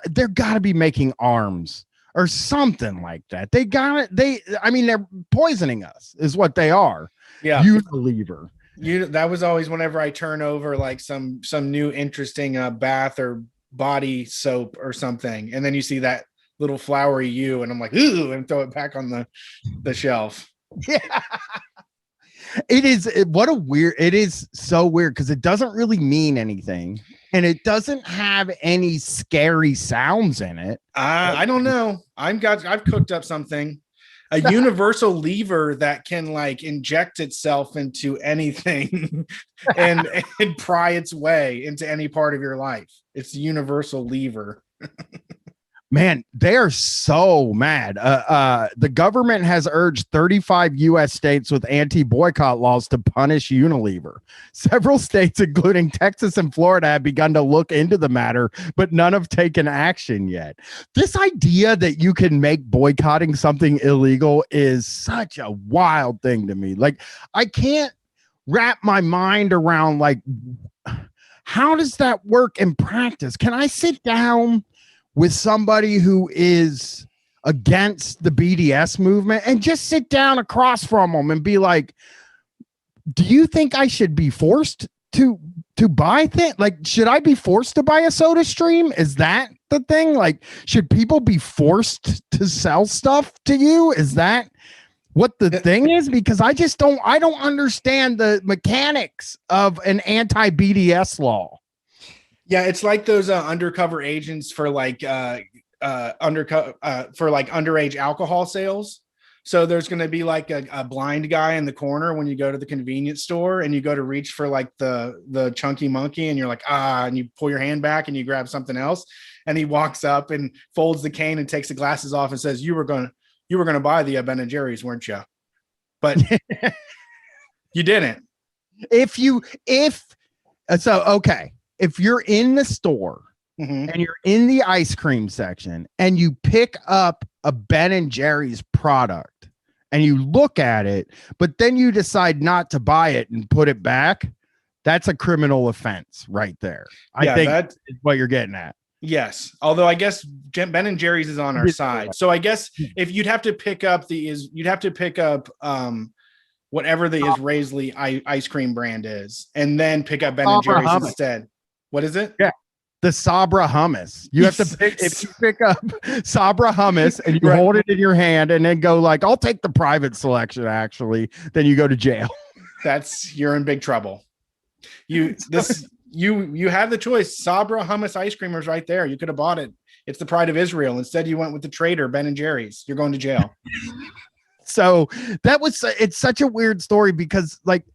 they're got to be making arms or something like that. They're poisoning us is what they are. Yeah. Unilever. That was always whenever I turn over like some new interesting bath or body soap or something, and then you see that little flowery U, and I'm like, ooh, and throw it back on the shelf. Yeah. It is so weird because it doesn't really mean anything, and it doesn't have any scary sounds in it. I don't know. I've cooked up something. A universal lever that can like inject itself into anything and pry its way into any part of your life. It's a universal lever. Man, they are so mad. The government has urged 35 U.S. states with anti-boycott laws to punish Unilever. Several states, including Texas and Florida, have begun to look into the matter, but none have taken action yet. This idea that you can make boycotting something illegal is such a wild thing to me. Like, I can't wrap my mind around, like, how does that work in practice? Can I sit down with somebody who is against the BDS movement and just sit down across from them and be like, do you think I should be forced to buy things? Like, should I be forced to buy a Soda Stream? Is that the thing? Like, should people be forced to sell stuff to you? Is that what the thing is? Because I don't understand the mechanics of an anti-BDS law. Yeah, it's like those undercover agents for like underage alcohol sales. So there's going to be like a blind guy in the corner when you go to the convenience store and you go to reach for like the chunky monkey and you're like, and you pull your hand back and you grab something else. And he walks up and folds the cane and takes the glasses off and says, you were going to buy the Ben and Jerry's, weren't you? But you didn't. If you're in the store and you're in the ice cream section and you pick up a Ben and Jerry's product and you look at it, but then you decide not to buy it and put it back, that's a criminal offense right there. I think that's what you're getting at. Yes. Although I guess Ben and Jerry's is on our side. So I guess if you'd have to pick up whatever the Israeli ice cream brand is, and then pick up Ben and Jerry's instead. What is it? Yeah. The Sabra hummus. You have to if you pick up Sabra hummus and you hold it in your hand and then go like, I'll take the private selection, actually, then you go to jail. You're in big trouble. You have the choice. Sabra hummus ice cream is right there. You could have bought it. It's the pride of Israel. Instead, you went with the traitor, Ben and Jerry's. You're going to jail. So it's such a weird story because like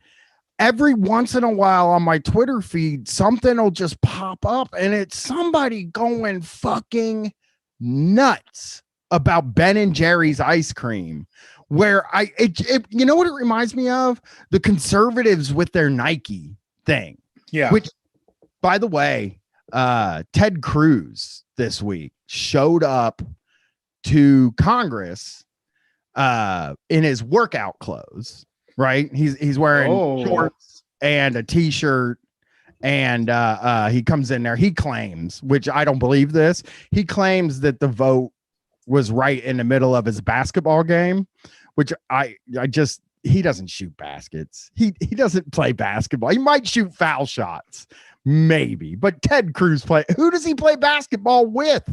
every once in a while on my Twitter feed, something will just pop up and it's somebody going fucking nuts about Ben and Jerry's ice cream, where you know what it reminds me of? The conservatives with their Nike thing. Yeah. Which, by the way, Ted Cruz this week showed up to Congress in his workout clothes, right? He's wearing shorts and a t-shirt, and he comes in there. He claims, which I don't believe this, he claims that the vote was right in the middle of his basketball game, which I just he doesn't shoot baskets. He doesn't play basketball. He might shoot foul shots, maybe. But Ted Cruz who does he play basketball with?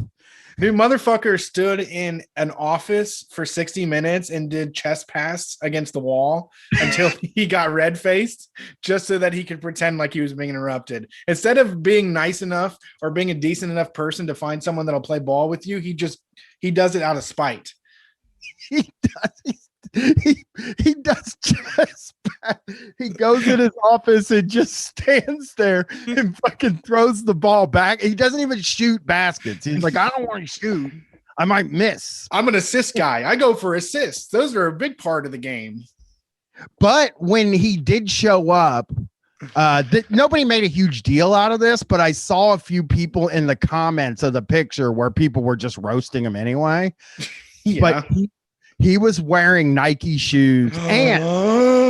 Dude, motherfucker stood in an office for 60 minutes and did chest pass against the wall until he got red faced, just so that he could pretend like he was being interrupted. Instead of being nice enough or being a decent enough person to find someone that'll play ball with you, he does it out of spite. He does just he goes in his office and just stands there and fucking throws the ball back. He doesn't even shoot baskets. He's like, I don't want to shoot. I might miss. I'm an assist guy. I go for assists. Those are a big part of the game. But when he did show up, nobody made a huge deal out of this, but I saw a few people in the comments of the picture where people were just roasting him anyway. Yeah. But he was wearing Nike shoes and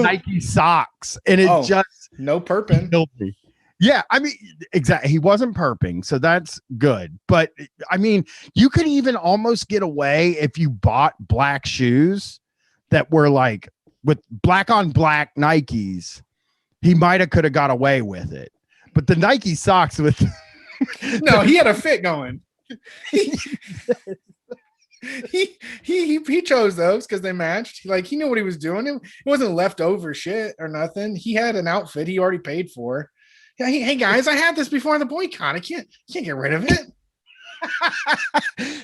Nike socks, and it just no perping. killed me. Yeah, I mean, exactly. He wasn't perping, so that's good. But I mean, you could even almost get away if you bought black shoes that were like with black on black Nikes. He could have got away with it, but the Nike socks with no, he had a fit going. He chose those because they matched. Like, he knew what he was doing. It wasn't leftover shit or nothing. He had an outfit he already paid for. Yeah, hey guys, I had this before the boycott. I can't get rid of it.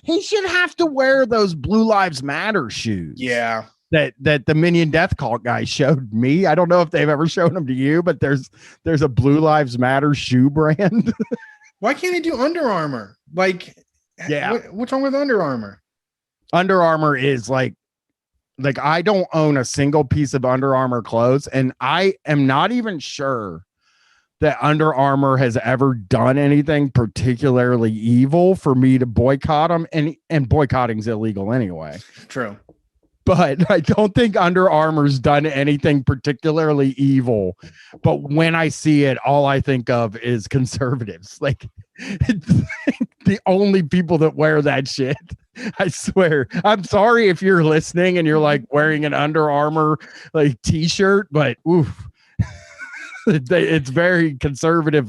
He should have to wear those Blue Lives Matter shoes. Yeah. That the Minion Death Cult guy showed me. I don't know if they've ever shown them to you, but there's a Blue Lives Matter shoe brand. Why can't they do Under Armour? Like, yeah, what's wrong with Under Armour? Under Armour is like I don't own a single piece of Under Armour clothes, and I am not even sure that Under Armour has ever done anything particularly evil for me to boycott them, and boycotting's illegal anyway. True. But I don't think Under Armour's done anything particularly evil. But when I see it, all I think of is conservatives. Like, the only people that wear that shit. I swear. I'm sorry if you're listening and you're like wearing an Under Armour like t-shirt, but oof. It's very conservative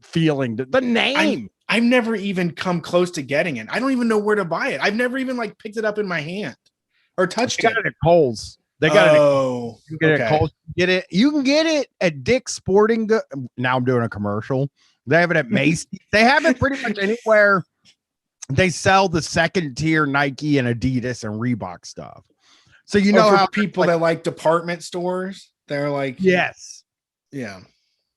feeling. The name. I've never even come close to getting it. I don't even know where to buy it. I've never even like picked it up in my hand or touched it. Got it at Kohl's. They got it. You can get it at Kohl's. You can get it at Dick's Sporting Goods. Now I'm doing a commercial. They have it at Macy's. They have it pretty much anywhere. They sell the second tier Nike and Adidas and Reebok stuff. So you know how people that like department stores, they're like, yes. Yeah.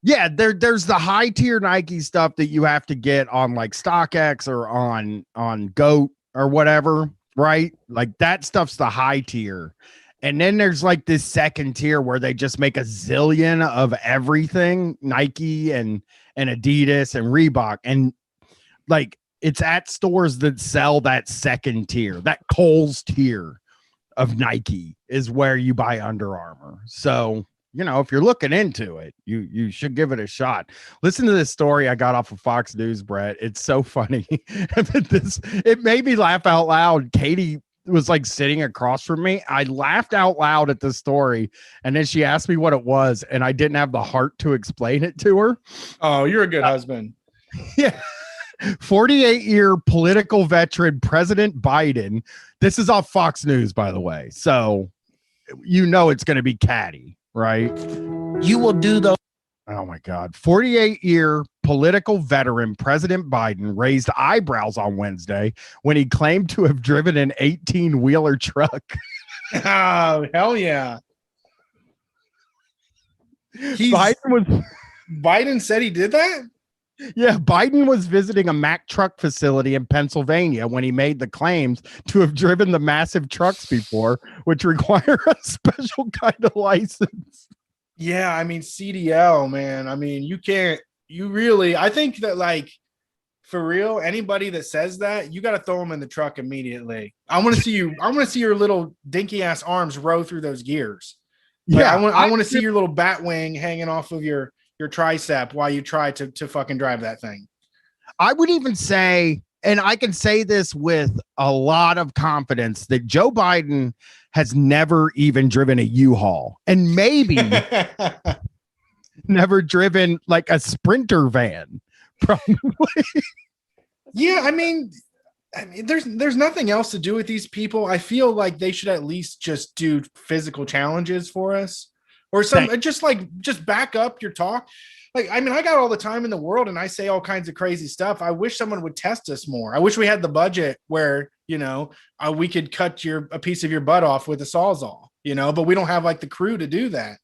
Yeah, there's the high tier Nike stuff that you have to get on like StockX or on GOAT or whatever, right? Like that stuff's the high tier. And then there's like this second tier where they just make a zillion of everything, Nike and Adidas and Reebok. And like it's at stores that sell that second tier, that Kohl's tier of Nike is where you buy Under Armour. So, you know, if you're looking into it, you should give it a shot. Listen to this story I got off of Fox News, Brett. It's so funny. It made me laugh out loud. Katie was like sitting across from me. I laughed out loud at the story, and then she asked me what it was, and I didn't have the heart to explain it to her. Oh, you're a good husband. Yeah. 48-year political veteran President Biden. This is off Fox News, by the way. So you know it's going to be catty, right? You will do those. Oh my God. 48-year political veteran President Biden raised eyebrows on Wednesday when he claimed to have driven an 18-wheeler truck. Oh, hell yeah. Biden said he did that? Yeah, Biden was visiting a Mack truck facility in Pennsylvania when he made the claims to have driven the massive trucks before, which require a special kind of license. Yeah, I mean, CDL, man. I mean, I think that, like, for real, anybody that says that, you got to throw them in the truck immediately. I want to see your little dinky ass arms row through those gears. Yeah, I want to see your little bat wing hanging off of your tricep while you try to fucking drive that thing. I would even say and I can say this with a lot of confidence that Joe Biden has never even driven a U-Haul, and maybe never driven like a Sprinter van. Probably. Yeah, I mean, there's nothing else to do with these people. I feel like they should at least just do physical challenges for us, or some just back up your talk. Like, I mean, I got all the time in the world and I say all kinds of crazy stuff. I wish someone would test us more. I wish we had the budget where, we could cut a piece of your butt off with a Sawzall, but we don't have like the crew to do that.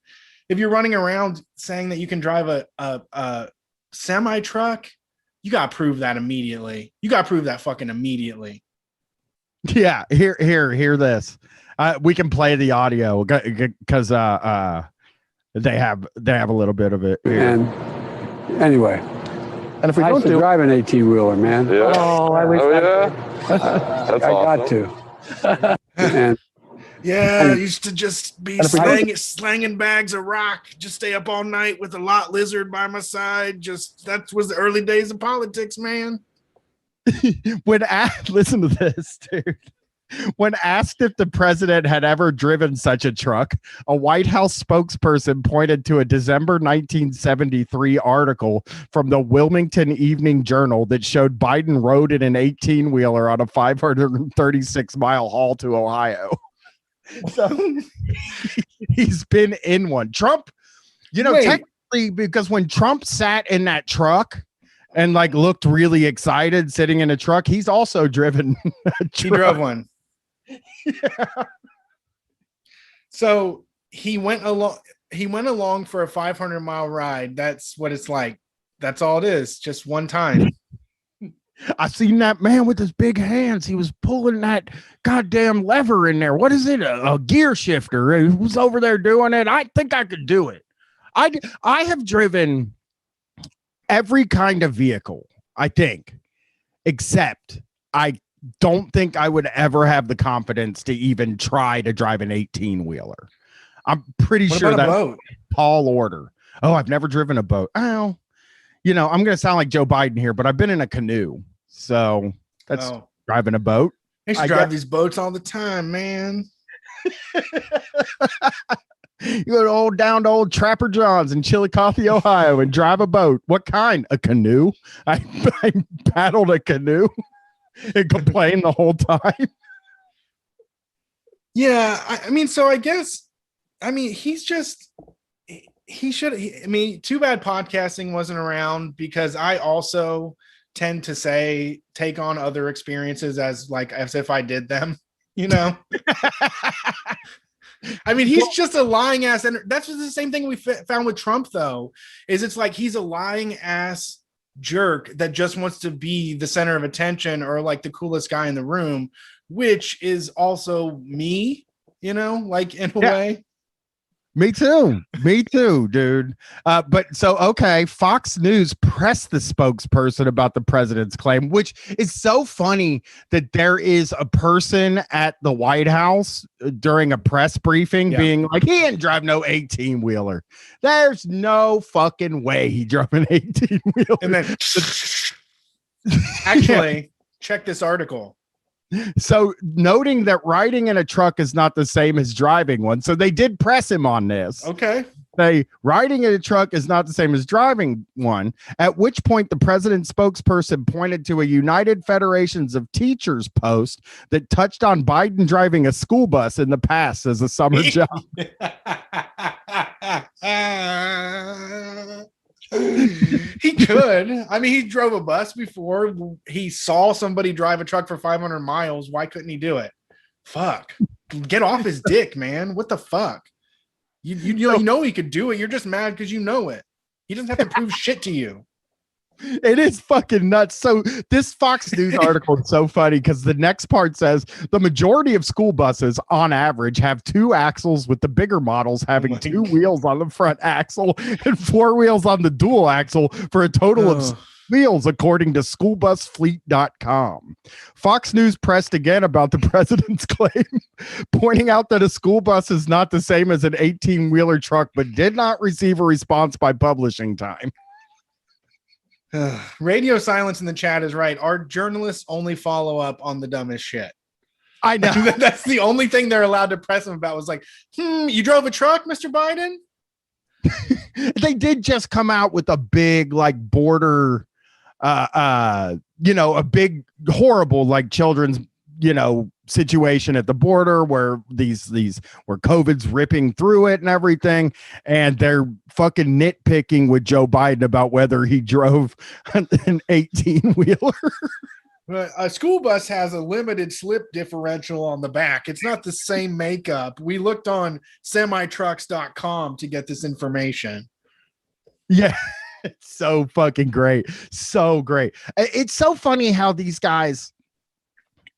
If you're running around saying that you can drive a semi truck, you got to prove that immediately. You got to prove that fucking immediately. Yeah. Hear this. We can play the audio because, they have a little bit of it here. And anyway, And if we I don't used to drive an 18-wheeler, man. Yeah. Oh, I wish I could. That's I awesome. got to. And Yeah, I used to just be slanging bags of rock, just stay up all night with a lot lizard by my side. That was the early days of politics, man. Listen to this, dude. When asked if the president had ever driven such a truck, a White House spokesperson pointed to a December 1973 article from the Wilmington Evening Journal that showed Biden rode in an 18-wheeler on a 536-mile haul to Ohio. So he's been in one. Trump, technically, because when Trump sat in that truck and like looked really excited sitting in a truck, he's also driven a truck. He drove one. Yeah. So he went along for a 500-mile ride. That's what it's like. That's all it is. Just one time. I seen that man with his big hands. He was pulling that goddamn lever in there. What is it? A gear shifter. He was over there doing it. I think I could do it. I have driven every kind of vehicle, I think, except I don't think I would ever have the confidence to even try to drive an 18-wheeler. I'm pretty sure that's a tall order. Oh, I've never driven a boat. Oh, I'm going to sound like Joe Biden here, but I've been in a canoe. So that's driving a boat. I used to drive these boats all the time, man. You go down to old Trapper John's in Chillicothe, Ohio, and drive a boat. What kind? A canoe? I paddled a canoe and complained the whole time. Yeah, I mean, so I guess, he's just, he should, too bad podcasting wasn't around, because I also tend to take on other experiences as if I did them, he's just a lying ass. And that's just the same thing we found with Trump, though, is it's like he's a lying ass jerk that just wants to be the center of attention or like the coolest guy in the room, which is also me, in a way. Me too, dude. Okay, Fox News pressed the spokesperson about the president's claim, which is so funny that there is a person at the White House during a press briefing being like, he didn't drive no 18-wheeler. There's no fucking way he drove an 18-wheeler. And then actually, check this article. So noting that riding in a truck is not the same as driving one. So they did press him on this. Okay. Riding in a truck is not the same as driving one, at which point the president's spokesperson pointed to a United Federations of Teachers post that touched on Biden driving a school bus in the past as a summer job. He could. He drove a bus before. He saw somebody drive a truck for 500 miles. Why couldn't he do it? Fuck. Get off his dick, man. What the fuck? You know he could do it. You're just mad because you know it. He doesn't have to prove shit to you. It is fucking nuts. So this Fox News article is so funny because the next part says the majority of school buses on average have 2 axles, with the bigger models having 2 wheels on the front axle and 4 wheels on the dual axle for a total of 6 wheels, according to schoolbusfleet.com. Fox News pressed again about the president's claim, pointing out that a school bus is not the same as an 18-wheeler truck, but did not receive a response by publishing time. Radio silence in the chat is right. Our journalists only follow up on the dumbest shit. I know. That's the only thing they're allowed to press them about was like, you drove a truck, Mr. Biden? They did just come out with a big like border a big horrible like children's situation at the border where these where COVID's ripping through it and everything, and they're fucking nitpicking with Joe Biden about whether he drove an 18-wheeler. A school bus has a limited slip differential on the back. It's not the same makeup. We looked on semitrucks.com to get this information. Yeah, it's so fucking great. So great. It's so funny how these guys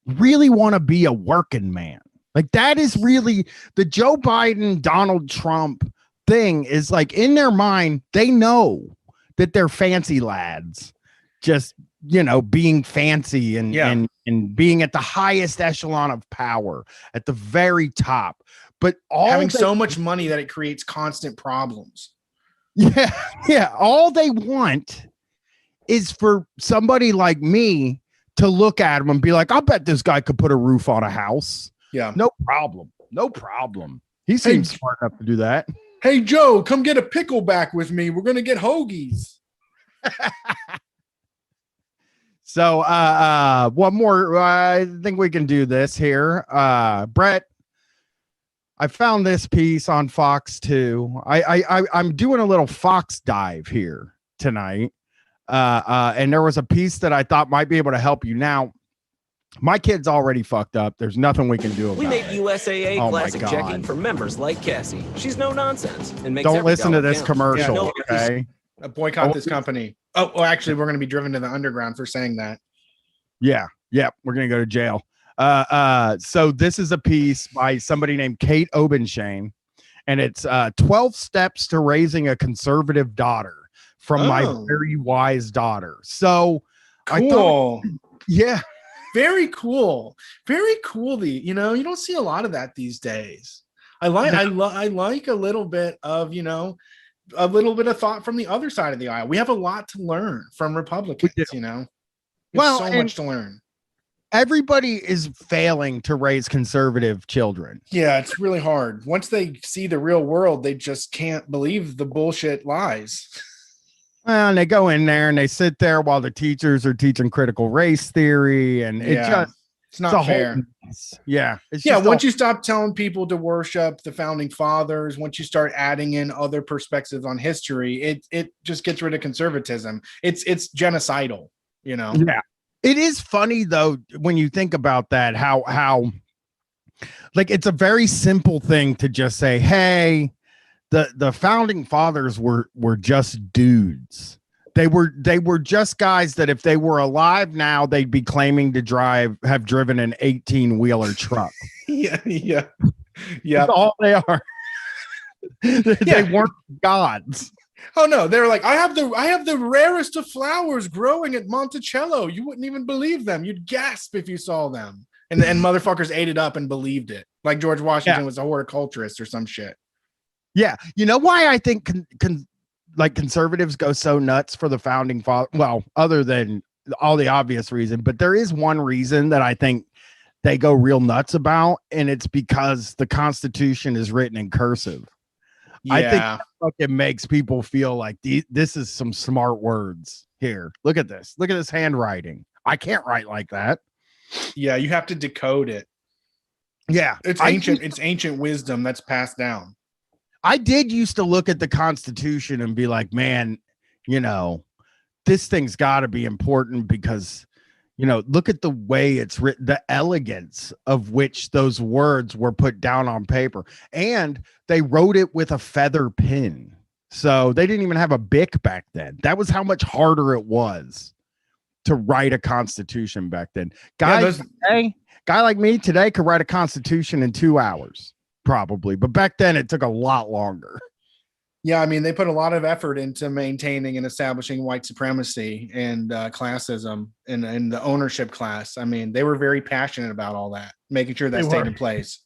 really want to be a working man. Like that is really the Joe Biden, Donald Trump thing is like in their mind, they know that they're fancy lads, just being fancy and being at the highest echelon of power at the very top, but having so much money that it creates constant problems. Yeah. All they want is for somebody like me to look at him and be like, I'll bet this guy could put a roof on a house. Yeah. No problem. He seems smart enough to do that. Hey, Joe, come get a pickleback with me. We're going to get hoagies. So one more. I think we can do this here. Brett, I found this piece on Fox 2. I'm doing a little Fox dive here tonight. And there was a piece that I thought might be able to help you. Now, my kid's already fucked up. There's nothing we can do about it. We make USAA Oh classic my God. checking for members like Cassie. She's no nonsense and makes Don't every listen to dollar this count. commercial, No, okay? Boycott this company. Oh, actually, we're going to be driven to the underground for saying that. Yeah, we're gonna go to jail. So this is a piece by somebody named Kate Obenshane, and it's 12 steps to raising a conservative daughter from my very wise daughter. So cool. I thought, yeah, very cool. Very cool. You don't see a lot of that these days. I like a little bit of, a little bit of thought from the other side of the aisle. We have a lot to learn from Republicans, Well, so much to learn. Everybody is failing to raise conservative children. Yeah, it's really hard. Once they see the real world, they just can't believe the bullshit lies. Well, and they go in there and they sit there while the teachers are teaching critical race theory, and it's not fair. Once you stop telling people to worship the founding fathers, once you start adding in other perspectives on history, it just gets rid of conservatism. It's genocidal, Yeah. It is funny though when you think about that, how like it's a very simple thing to just say, hey, the founding fathers were just dudes. They were just guys that if they were alive now, they'd be claiming to have driven an 18-wheeler truck. Yeah. That's all they are. They weren't gods. Oh no, they were like, I have the rarest of flowers growing at Monticello. You wouldn't even believe them. You'd gasp if you saw them. And motherfuckers ate it up and believed it. Like George Washington was a horticulturist or some shit. Yeah. You know why I think conservatives go so nuts for the founding father? Well, other than all the obvious reason, but there is one reason that I think they go real nuts about, and it's because the Constitution is written in cursive. Yeah. I think that fucking makes people feel like this is some smart words here. Look at this. Look at this handwriting. I can't write like that. Yeah, you have to decode it. Yeah. It's ancient wisdom that's passed down. I did used to look at the Constitution and be like, man, this thing's got to be important because, look at the way it's written, the elegance of which those words were put down on paper. And they wrote it with a feather pen. So they didn't even have a Bic back then. That was how much harder it was to write a Constitution back then. Guy like me today could write a Constitution in 2 hours. Probably, but back then it took a lot longer. Yeah, I mean, they put a lot of effort into maintaining and establishing white supremacy and classism and the ownership class. I mean, they were very passionate about all that, making sure that stayed in place.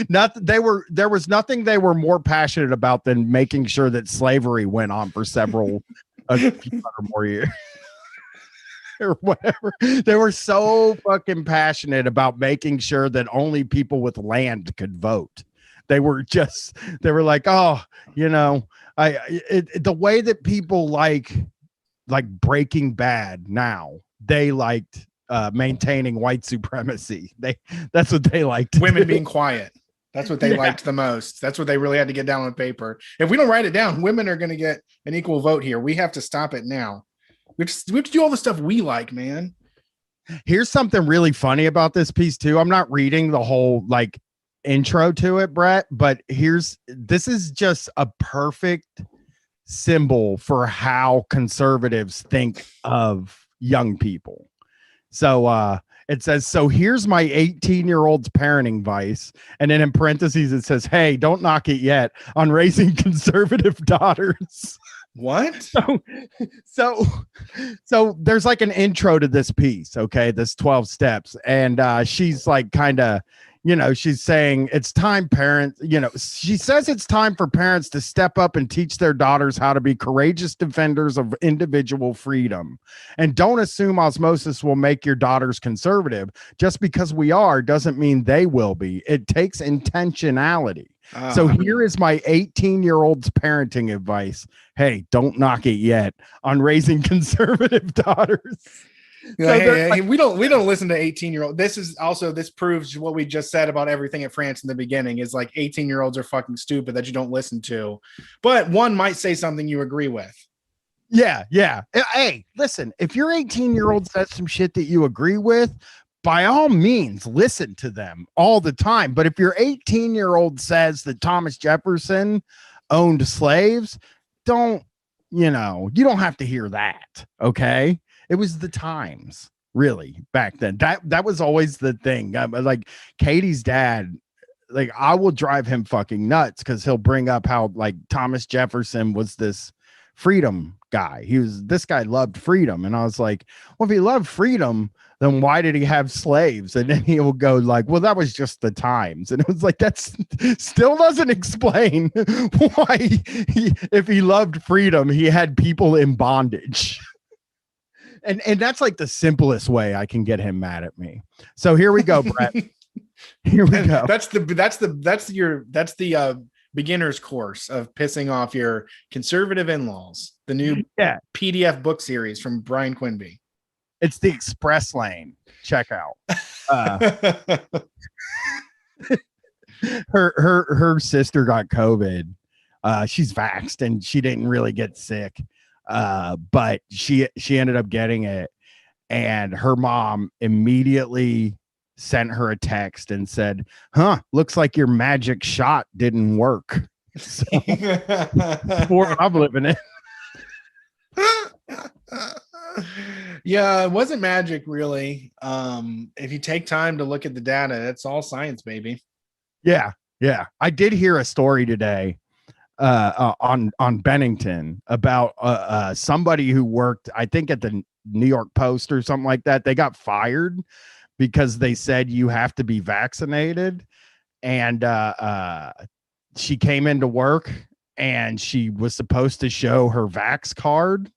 There was nothing they were more passionate about than making sure that slavery went on for several a few hundred more years. Or whatever. They were so fucking passionate about making sure that only people with land could vote. They were like, oh, the way that people like Breaking Bad now, they liked maintaining white supremacy. That's what they liked. Women being quiet. That's what they liked the most. That's what they really had to get down on paper. If we don't write it down, women are going to get an equal vote here. We have to stop it now. We have to do all the stuff we like, man. Here's something really funny about this piece too. I'm not reading the whole intro to it, Brett, but this is just a perfect symbol for how conservatives think of young people. So it says, so here's my 18-year-old's parenting advice. And then in parentheses, it says, hey, don't knock it yet on raising conservative daughters. What? So there's like an intro to this piece, okay, this 12 steps, and she's like kind of, she's saying it's time she says it's time for parents to step up and teach their daughters how to be courageous defenders of individual freedom, and don't assume osmosis will make your daughters conservative. Just because we are doesn't mean they will be. It takes intentionality. So here is my 18-year-old's parenting advice. Hey, don't knock it yet on raising conservative daughters. Hey, we don't listen to 18-year-old. This proves what we just said about everything at France in the beginning is like 18-year-olds are fucking stupid that you don't listen to. But one might say something you agree with. Yeah. Hey, listen, if your 18-year-old says some shit that you agree with, by all means, listen to them all the time. But if your 18-year-old says that Thomas Jefferson owned slaves, you don't have to hear that. Okay. It was the times, really, back then. That was always the thing. Like Katie's dad, I will drive him fucking nuts because he'll bring up how Thomas Jefferson was this freedom guy. This guy loved freedom. And I was like, well, if he loved freedom, then why did he have slaves? And then he will go well, that was just the times. And it was like, that's still doesn't explain why if he loved freedom, he had people in bondage. And that's like the simplest way I can get him mad at me. So here we go, Brett. Here we go. That's the beginner's course of pissing off your conservative in-laws. The new PDF book series from Brian Quinby. It's the express lane. Check out. Her sister got COVID. She's vaxxed and she didn't really get sick. But she ended up getting it, and her mom immediately sent her a text and said, looks like your magic shot didn't work. So, I'm living it. Yeah, it wasn't magic, really. If you take time to look at the data, it's all science, baby. Yeah. I did hear a story today on Bennington about somebody who worked, I think, at the New York Post or something like that. They got fired because they said you have to be vaccinated, and she came into work and she was supposed to show her vax card,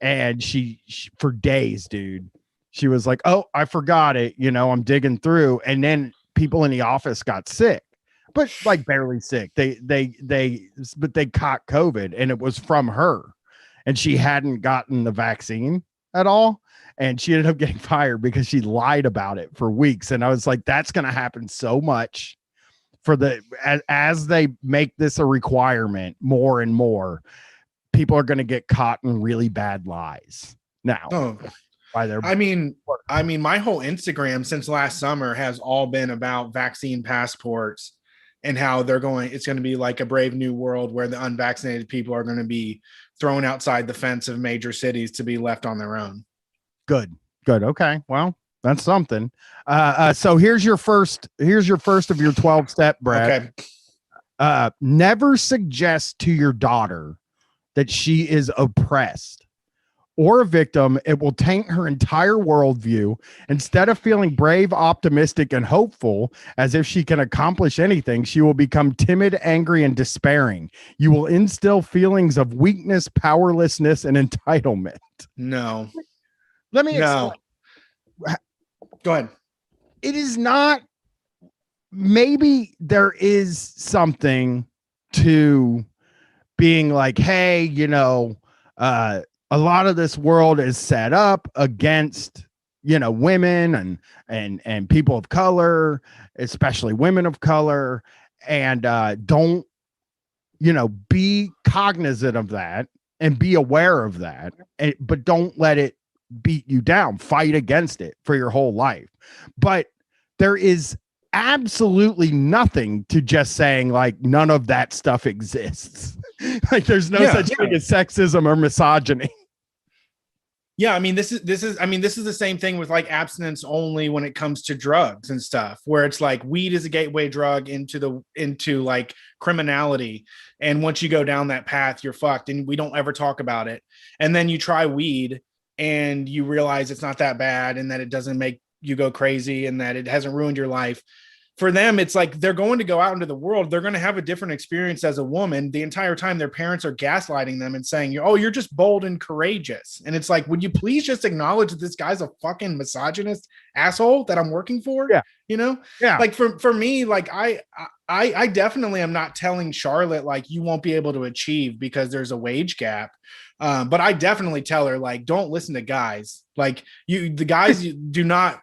and she for days, dude, she was like, oh, I forgot it, I'm digging through, and then people in the office got sick, but barely sick. But they caught COVID, and it was from her, and she hadn't gotten the vaccine at all, and she ended up getting fired because she lied about it for weeks. And I was like, that's going to happen so much as they make this a requirement more and more. People are going to get caught in really bad lies now. I mean, my whole Instagram since last summer has all been about vaccine passports and how it's going to be like a brave new world where the unvaccinated people are going to be thrown outside the fence of major cities to be left on their own. Good. Okay. Well, that's something. So here's your first of your 12 step, Brad. Okay. Never suggest to your daughter that she is oppressed or a victim, it will taint her entire worldview. Instead of feeling brave, optimistic, and hopeful as if she can accomplish anything, she will become timid, angry, and despairing. You will instill feelings of weakness, powerlessness, and entitlement. No. Let me No. Go ahead. It is not. Maybe there is something to being like, hey, you know, a lot of this world is set up against, you know, women and people of color, especially women of color, and don't, you know, be cognizant of that and be aware of that, but don't let it beat you down. Fight against it for your whole life. But there is absolutely nothing to just saying like none of that stuff exists. Like there's no such thing as sexism or misogyny. Yeah, I mean this is the same thing with like abstinence only when it comes to drugs and stuff, where it's like weed is a gateway drug into like criminality, and once you go down that path you're fucked, and we don't ever talk about it. And then you try weed and you realize it's not that bad and that it doesn't make you go crazy and that it hasn't ruined your life. For them, it's like they're going to go out into the world. They're going to have a different experience as a woman. The entire time their parents are gaslighting them and saying, oh, you're just bold and courageous. And it's like, would you please just acknowledge that this guy's a fucking misogynist asshole that I'm working for? Yeah. You know? Yeah. Like for me, like I definitely am not telling Charlotte like you won't be able to achieve because there's a wage gap. But I definitely tell her like, don't listen to guys. Like the guys do not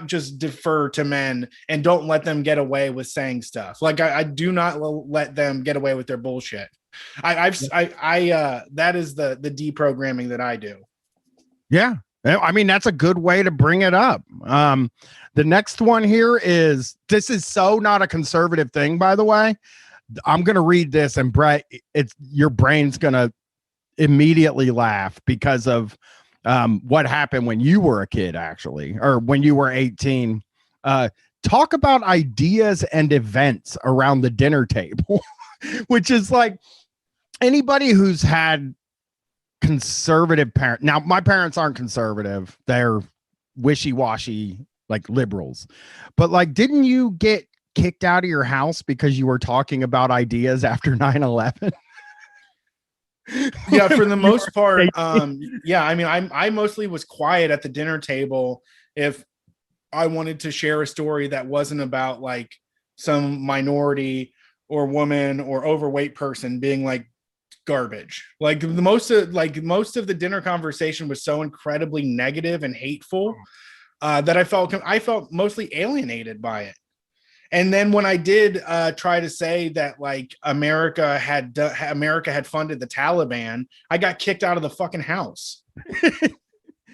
just defer to men, and don't let them get away with saying stuff. Like I do not let them get away with their bullshit. That is the deprogramming that I do. Yeah. I mean, that's a good way to bring it up. The next one here is, this is so not a conservative thing, by the way. I'm going to read this, and Brett, your brain's going to immediately laugh because of what happened when you were a kid, actually, or when you were 18. Talk about ideas and events around the dinner table, which is like anybody who's had conservative parents. Now, my parents aren't conservative. They're wishy-washy, like liberals. But like, didn't you get kicked out of your house because you were talking about ideas after 9/11? Yeah, for the most part. Yeah, I mean, I mostly was quiet at the dinner table if I wanted to share a story that wasn't about like some minority or woman or overweight person being like garbage. Like most of the dinner conversation was so incredibly negative and hateful that I felt mostly alienated by it. And then when I did try to say that like America had funded the Taliban, I got kicked out of the fucking house.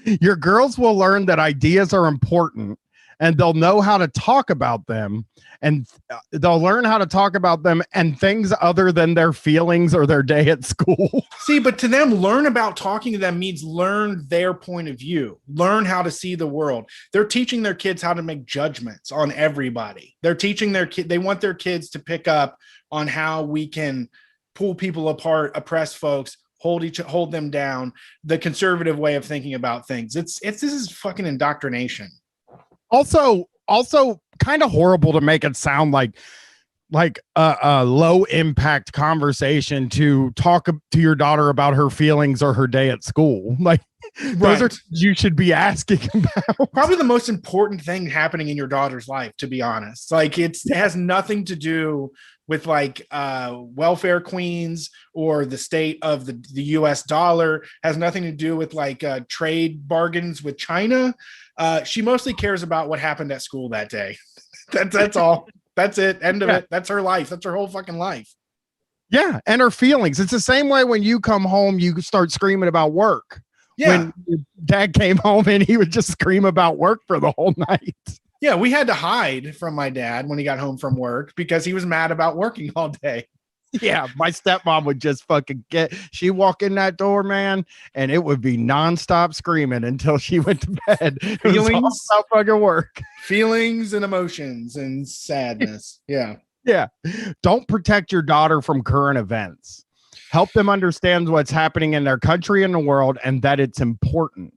Your girls will learn that ideas are important, and they'll know how to talk about them, and they'll learn how to talk about them and things other than their feelings or their day at school. See, but to them, learn about talking to them means learn their point of view, learn how to see the world. They're teaching their kids how to make judgments on everybody. They're teaching they want their kids to pick up on how we can pull people apart, oppress folks, hold them down, the conservative way of thinking about things. This is fucking indoctrination. Also kind of horrible to make it sound like a low impact conversation to talk to your daughter about her feelings or her day at school. Like those are you should be asking about. Probably the most important thing happening in your daughter's life, to be honest. Like it has nothing to do with like welfare queens or the state of the US dollar, has nothing to do with like trade bargains with China. She mostly cares about what happened at school that day. That's all. That's it. End of it. That's her life. That's her whole fucking life. Yeah. And her feelings. It's the same way when you come home, you start screaming about work. Yeah. When your dad came home and he would just scream about work for the whole night. Yeah. We had to hide from my dad when he got home from work because he was mad about working all day. Yeah, my stepmom would just fucking she'd walk in that door, man, and it would be nonstop screaming until she went to bed. Feelings, all fucking work. Feelings and emotions and sadness. Yeah. Yeah. Don't protect your daughter from current events. help them understand what's happening in their country and the world and that it's important.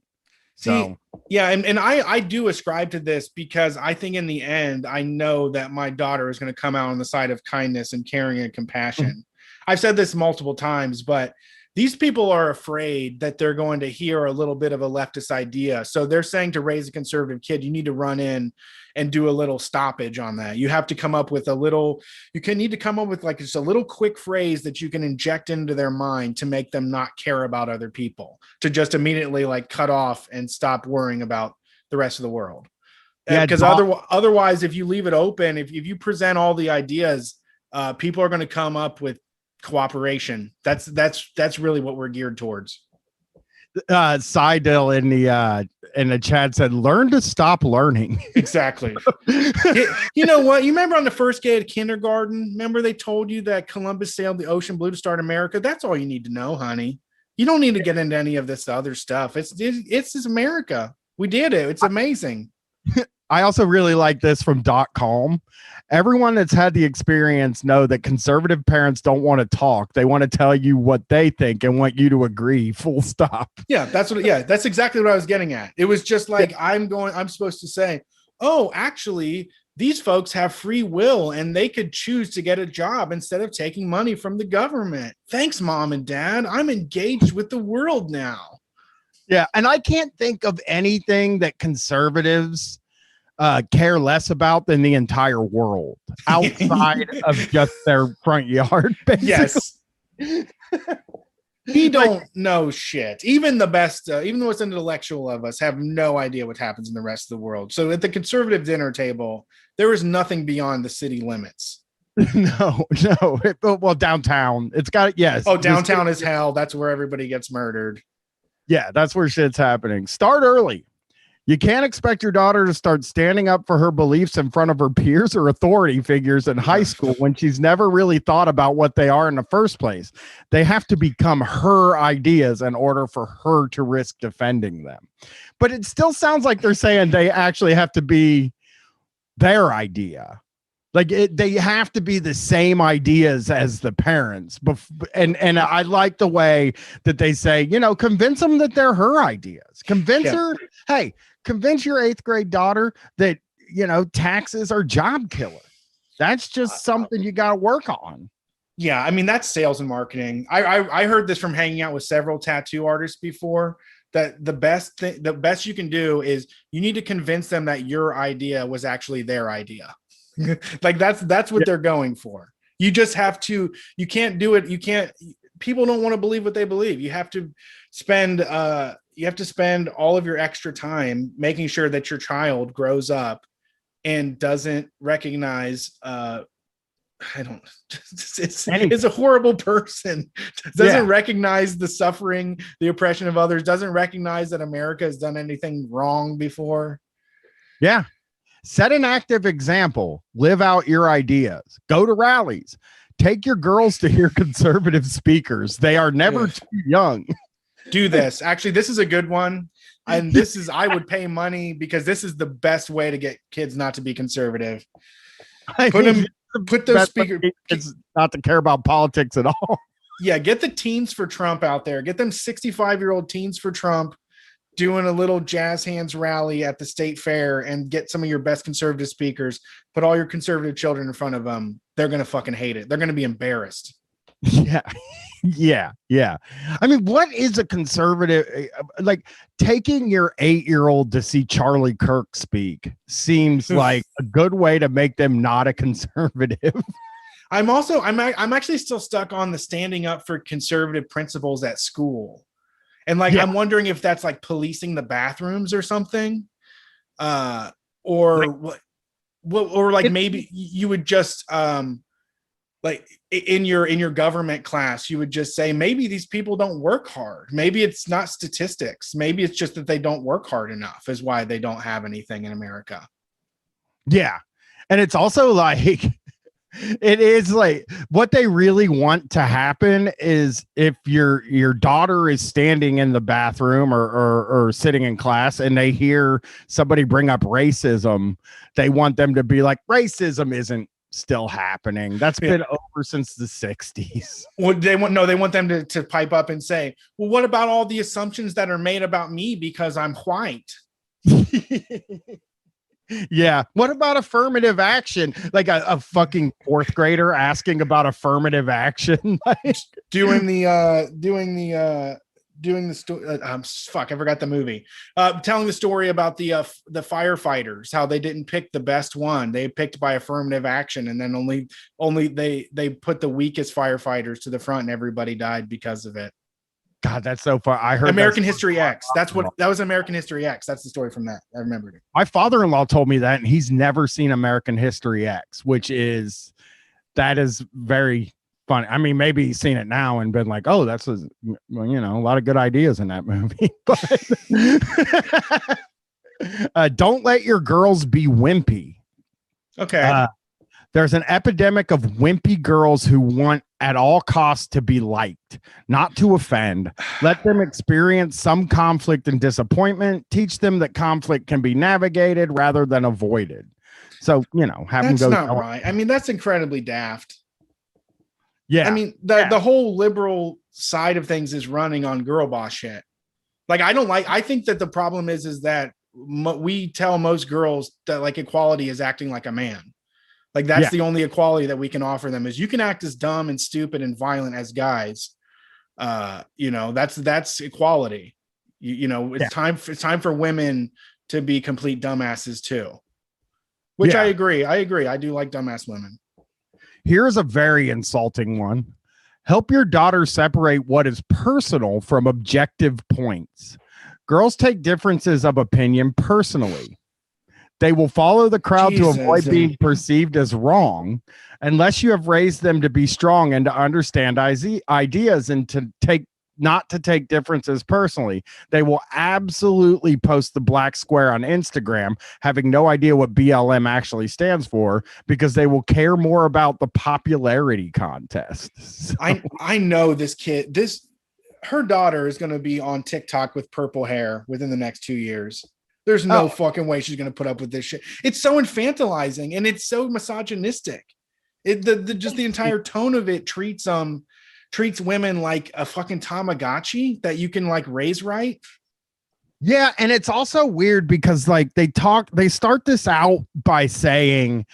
See, yeah, and I do ascribe to this because I think in the end, I know that my daughter is going to come out on the side of kindness and caring and compassion. I've said this multiple times, but these people are afraid that they're going to hear a little bit of a leftist idea. So they're saying to raise a conservative kid, you need to run in and do a little stoppage on that. You have to come up with need to come up with like just a little quick phrase that you can inject into their mind to make them not care about other people, to just immediately like cut off and stop worrying about the rest of the world. Yeah, because otherwise, if you leave it open, if you present all the ideas, people are going to come up with cooperation. That's really what we're geared towards. Seidel in the chat said, learn to stop learning. Exactly. You know what? You remember on the first day of kindergarten, remember they told you that Columbus sailed the ocean blue to start America? That's all you need to know, honey. You don't need to get into any of this other stuff. It's just America. We did it. It's amazing. I also really like this from .com. Everyone that's had the experience know that conservative parents don't want to talk. They want to tell you what they think and want you to agree, full stop. Yeah, that's exactly what I was getting at. It was just like, I'm supposed to say, oh, actually, these folks have free will and they could choose to get a job instead of taking money from the government. Thanks, Mom and Dad. I'm engaged with the world now. Yeah, and I can't think of anything that conservatives care less about than the entire world outside of just their front yard. Basically. Yes. We don't know shit. Even the best, even the most intellectual of us have no idea what happens in the rest of the world. So at the conservative dinner table, there is nothing beyond the city limits. No. Well, downtown, it's got, yes. Oh, downtown is hell. That's where everybody gets murdered. Yeah, that's where shit's happening. Start early. You can't expect your daughter to start standing up for her beliefs in front of her peers or authority figures in high school when she's never really thought about what they are in the first place. They have to become her ideas in order for her to risk defending them. But it still sounds like they're saying they actually have to be their idea. Like they have to be the same ideas as the parents. And I like the way that they say, convince them that they're her ideas. Convince her, hey, convince your 8th grade daughter that, taxes are job killer. That's just something you got to work on. Yeah. I mean, that's sales and marketing. I heard this from hanging out with several tattoo artists before, that the best you can do is you need to convince them that your idea was actually their idea. Like that's what they're going for. You just have to, you can't do it. People don't want to believe what they believe. You have to spend all of your extra time making sure that your child grows up and doesn't recognize, is a horrible person, doesn't recognize the suffering, the oppression of others, doesn't recognize that America has done anything wrong before. Yeah. Set an active example, live out your ideas, go to rallies, take your girls to hear conservative speakers. They are never too young. Do this. Actually, this is a good one. And I would pay money because this is the best way to get kids not to be conservative. Put those speakers, it's not to care about politics at all. Yeah. Get the Teens for Trump out there. Get them 65-year-old Teens for Trump doing a little jazz hands rally at the state fair and get some of your best conservative speakers, put all your conservative children in front of them. They're going to fucking hate it. They're going to be embarrassed. Yeah. I mean, what is a conservative? Like taking your 8-year-old to see Charlie Kirk speak seems like a good way to make them not a conservative. I'm actually still stuck on the standing up for conservative principles at school. And I'm wondering if that's like policing the bathrooms or something, maybe you would just like in your government class, you would just say, maybe these people don't work hard. Maybe it's not statistics. Maybe it's just that they don't work hard enough is why they don't have anything in America. Yeah. And it's also like, it is like what they really want to happen is if your daughter is standing in the bathroom or sitting in class and they hear somebody bring up racism, they want them to be like, racism isn't still happening. That's been over since the 60s. Well, they want them to pipe up and say, well, what about all the assumptions that are made about me because I'm white? Yeah. What about affirmative action? Like a fucking fourth grader asking about affirmative action. Like, doing the story. Fuck, I forgot the movie. Telling the story about the firefighters, how they didn't pick the best one. They picked by affirmative action, and then only they put the weakest firefighters to the front, and everybody died because of it. God, that's so far. I heard American History X. That was American History X. That's the story from that. I remembered it. My father-in-law told me that, and he's never seen American History X, is very funny. I mean, maybe he's seen it now and been like, "Oh, that's a lot of good ideas in that movie." But don't let your girls be wimpy. Okay. There's an epidemic of wimpy girls who want at all costs to be liked, not to offend. Let them experience some conflict and disappointment. Teach them that conflict can be navigated rather than avoided. So, have them go. That's not right. I mean, that's incredibly daft. Yeah. I mean, the whole liberal side of things is running on girl boss shit. Like, I think that the problem is that we tell most girls that like equality is acting like a man. Like that's the only equality that we can offer them is you can act as dumb and stupid and violent as guys. That's equality. It's time for women to be complete dumbasses too. Which I agree. I do like dumbass women. Here's a very insulting one. Help your daughter separate what is personal from objective points. Girls take differences of opinion personally. They will follow the crowd to avoid being perceived as wrong unless you have raised them to be strong and to understand ideas and not to take differences personally. They will absolutely post the black square on Instagram, having no idea what BLM actually stands for, because they will care more about the popularity contest. So. I know this kid, her daughter is going to be on TikTok with purple hair within the next 2 years. There's no fucking way she's going to put up with this shit. It's so infantilizing and it's so misogynistic. The entire tone of it treats women like a fucking Tamagotchi that you can like raise right. Yeah, and it's also weird because like they start this out by saying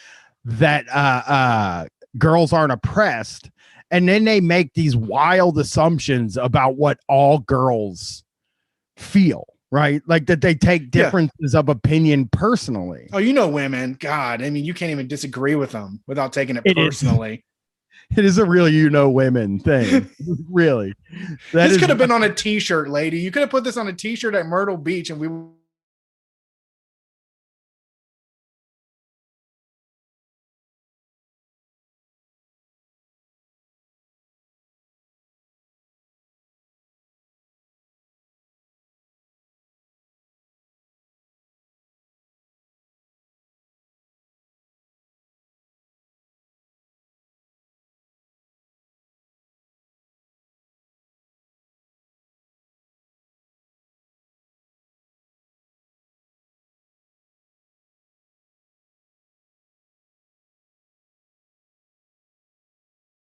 that girls aren't oppressed, and then they make these wild assumptions about what all girls feel. Right, like that they take differences of opinion personally. Oh, women. God, I mean, you can't even disagree with them without taking it personally. It is a real women thing. Really, this could have been on a T-shirt, lady. You could have put this on a T-shirt at Myrtle Beach, and we.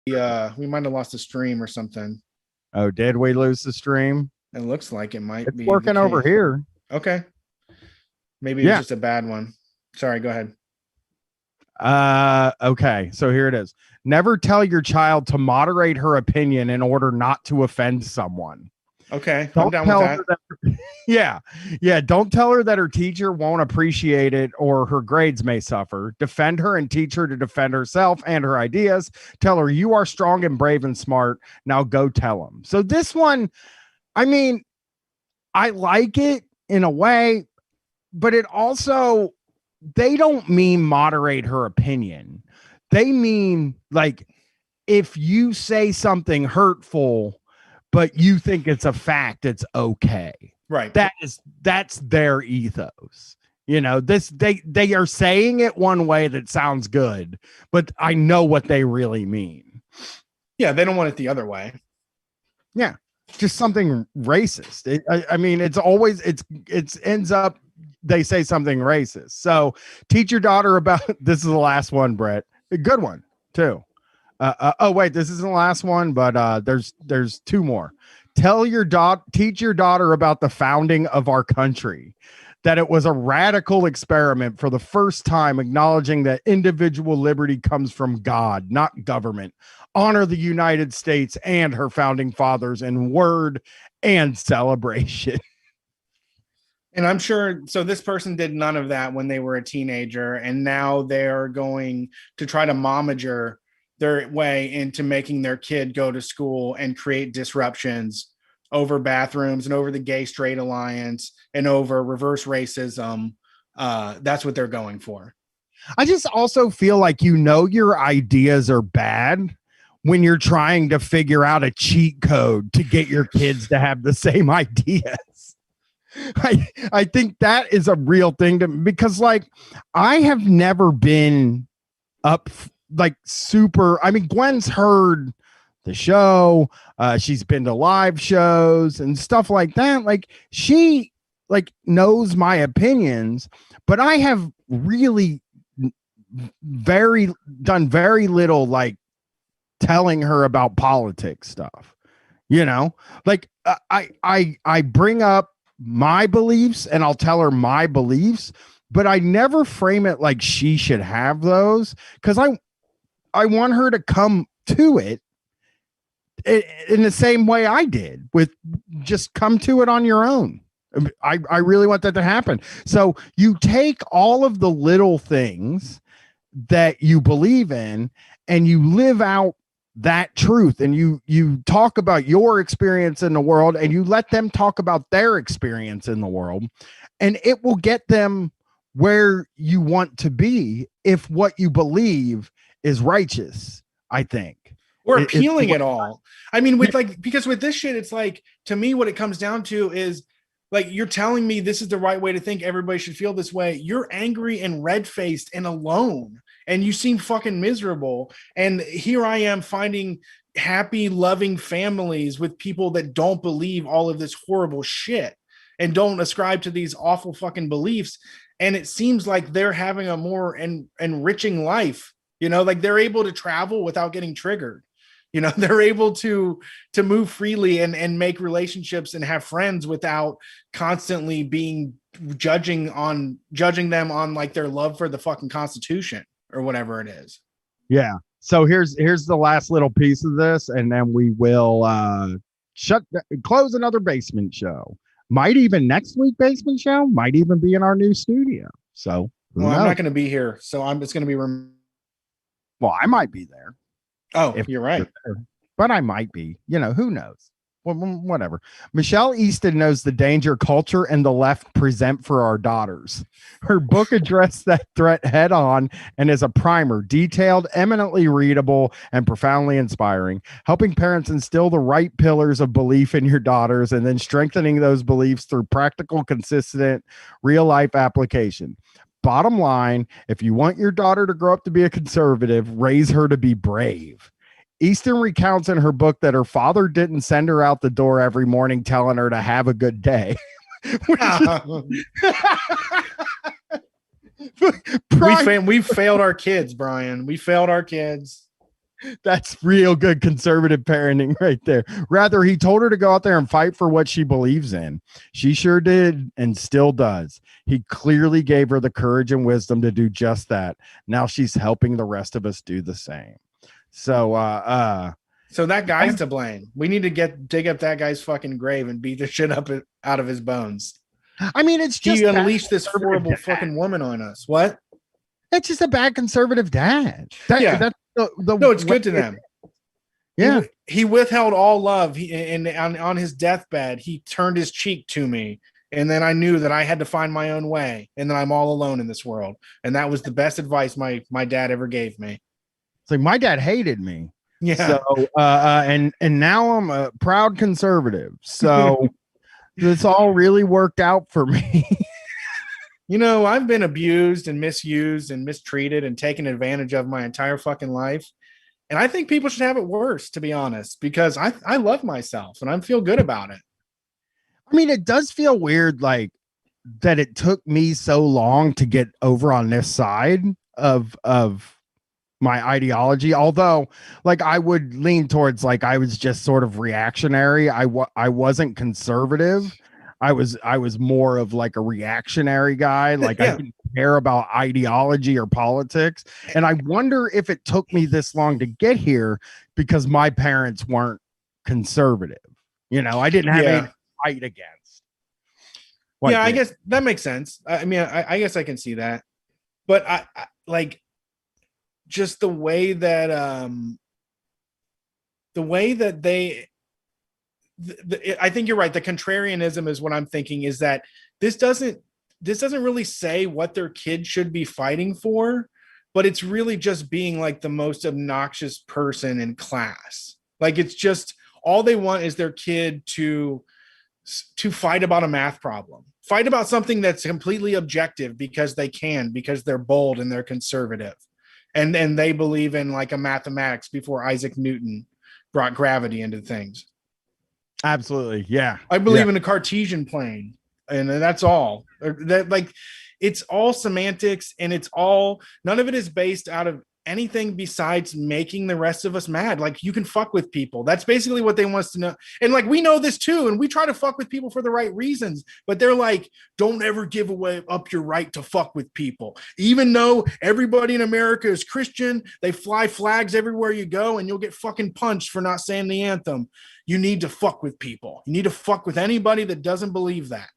We might have lost the stream or something. Oh, did we lose the stream? It looks like it might be working over here. Okay. Maybe it's just a bad one. Sorry, go ahead. Okay, so here it is. Never tell your child to moderate her opinion in order not to offend someone. Okay, I'm down with that. Yeah. Don't tell her that her teacher won't appreciate it or her grades may suffer. Defend her and teach her to defend herself and her ideas. Tell her you are strong and brave and smart. Now go tell them. So this one, I mean, I like it in a way, but it also, they don't mean moderate her opinion. They mean like if you say something hurtful, but you think it's a fact, it's okay. Right. That's their ethos. They are saying it one way that sounds good, but I know what they really mean. Yeah, they don't want it the other way. Yeah, just something racist. I mean, it's always it ends up they say something racist. So teach your daughter about this is the last one, Brett. A good one too. Oh wait, this isn't the last one, but there's two more. Teach your daughter about the founding of our country, that it was a radical experiment for the first time, acknowledging that individual liberty comes from God, not government. Honor the United States and her founding fathers in word and celebration. And I'm sure, so this person did none of that when they were a teenager, and now they're going to try to momager their way into making their kid go to school and create disruptions over bathrooms and over the gay straight alliance and over reverse racism. That's what they're going for. I just also feel like, your ideas are bad when you're trying to figure out a cheat code to get your kids to have the same ideas. I think that is a real thing because like I have never been up like super. I mean, Gwen's heard the show. She's been to live shows and stuff like that. Like she like knows my opinions, but I have really done very little like telling her about politics stuff. Like I bring up my beliefs and I'll tell her my beliefs, but I never frame it like she should have those, because I want her to come to it in the same way I did, with just come to it on your own. I really want that to happen. So you take all of the little things that you believe in and you live out that truth, and you talk about your experience in the world and you let them talk about their experience in the world, and it will get them where you want to be if what you believe is righteous, I think. We're appealing it all. I mean, because with this shit, it's like, to me, what it comes down to is like, you're telling me this is the right way to think, everybody should feel this way. You're angry and red-faced and alone, and you seem fucking miserable. And here I am finding happy, loving families with people that don't believe all of this horrible shit and don't ascribe to these awful fucking beliefs. And it seems like they're having a more enriching life. Like they're able to travel without getting triggered. They're able to move freely and make relationships and have friends without constantly being judging them on like their love for the fucking Constitution or whatever it is. Yeah. So here's the last little piece of this, and then we will close another basement show. Might even next week basement show might even be in our new studio. So I'm not going to be here, so it's going to be. Well, I might be there. Oh, you're right. But I might be, who knows? Well, whatever. Michelle Easton knows the danger culture and the left present for our daughters. Her book addressed that threat head on and is a primer, detailed, eminently readable, and profoundly inspiring, helping parents instill the right pillars of belief in your daughters and then strengthening those beliefs through practical, consistent, real-life application. Bottom line, if you want your daughter to grow up to be a conservative, raise her to be brave. Easton recounts in her book that her father didn't send her out the door every morning telling her to have a good day. We failed our kids, Brian. We failed our kids. That's real good conservative parenting right there. Rather, he told her to go out there and fight for what she believes in. She sure did and still does. He clearly gave her the courage and wisdom to do just that. Now she's helping the rest of us do the same. So that guy's to blame. We need to dig up that guy's fucking grave and beat the shit up out of his bones. I mean, it's just he unleashed this horrible fucking woman on us. What? It's just a bad conservative dad. That's no, it's good to them. Yeah, he withheld all love. And on his deathbed, he turned his cheek to me, and then I knew that I had to find my own way, and that I'm all alone in this world. And that was the best advice my dad ever gave me. It's like my dad hated me. Yeah. So and now I'm a proud conservative. So this all really worked out for me. I've been abused and misused and mistreated and taken advantage of my entire fucking life. And I think people should have it worse, to be honest, because I love myself and I feel good about it. I mean, it does feel weird, like that it took me so long to get over on this side of my ideology, although like I would lean towards like I was just sort of reactionary. I wasn't conservative. I was more of like a reactionary guy. Like I Yeah. didn't care about ideology or politics. And I wonder if it took me this long to get here because my parents weren't conservative. I didn't have anything to fight against. Yeah, I guess that makes sense. I mean, I guess I can see that, but I like just the way that they. I think you're right. The contrarianism is what I'm thinking. Is that this doesn't really say what their kid should be fighting for, but it's really just being like the most obnoxious person in class. Like it's just all they want is their kid to fight about a math problem, fight about something that's completely objective because they're bold and they're conservative, and they believe in like a mathematics before Isaac Newton brought gravity into things. Absolutely. Yeah. I believe in a Cartesian plane, and that's all. That like it's all semantics, and none of it is based out of anything besides making the rest of us mad. Like you can fuck with people. That's basically what they want us to know. And like we know this too, and we try to fuck with people for the right reasons, but they're like, don't ever give away up your right to fuck with people. Even though everybody in America is Christian, they fly flags everywhere you go, and you'll get fucking punched for not saying the anthem. You need to fuck with people. You need to fuck with anybody that doesn't believe that.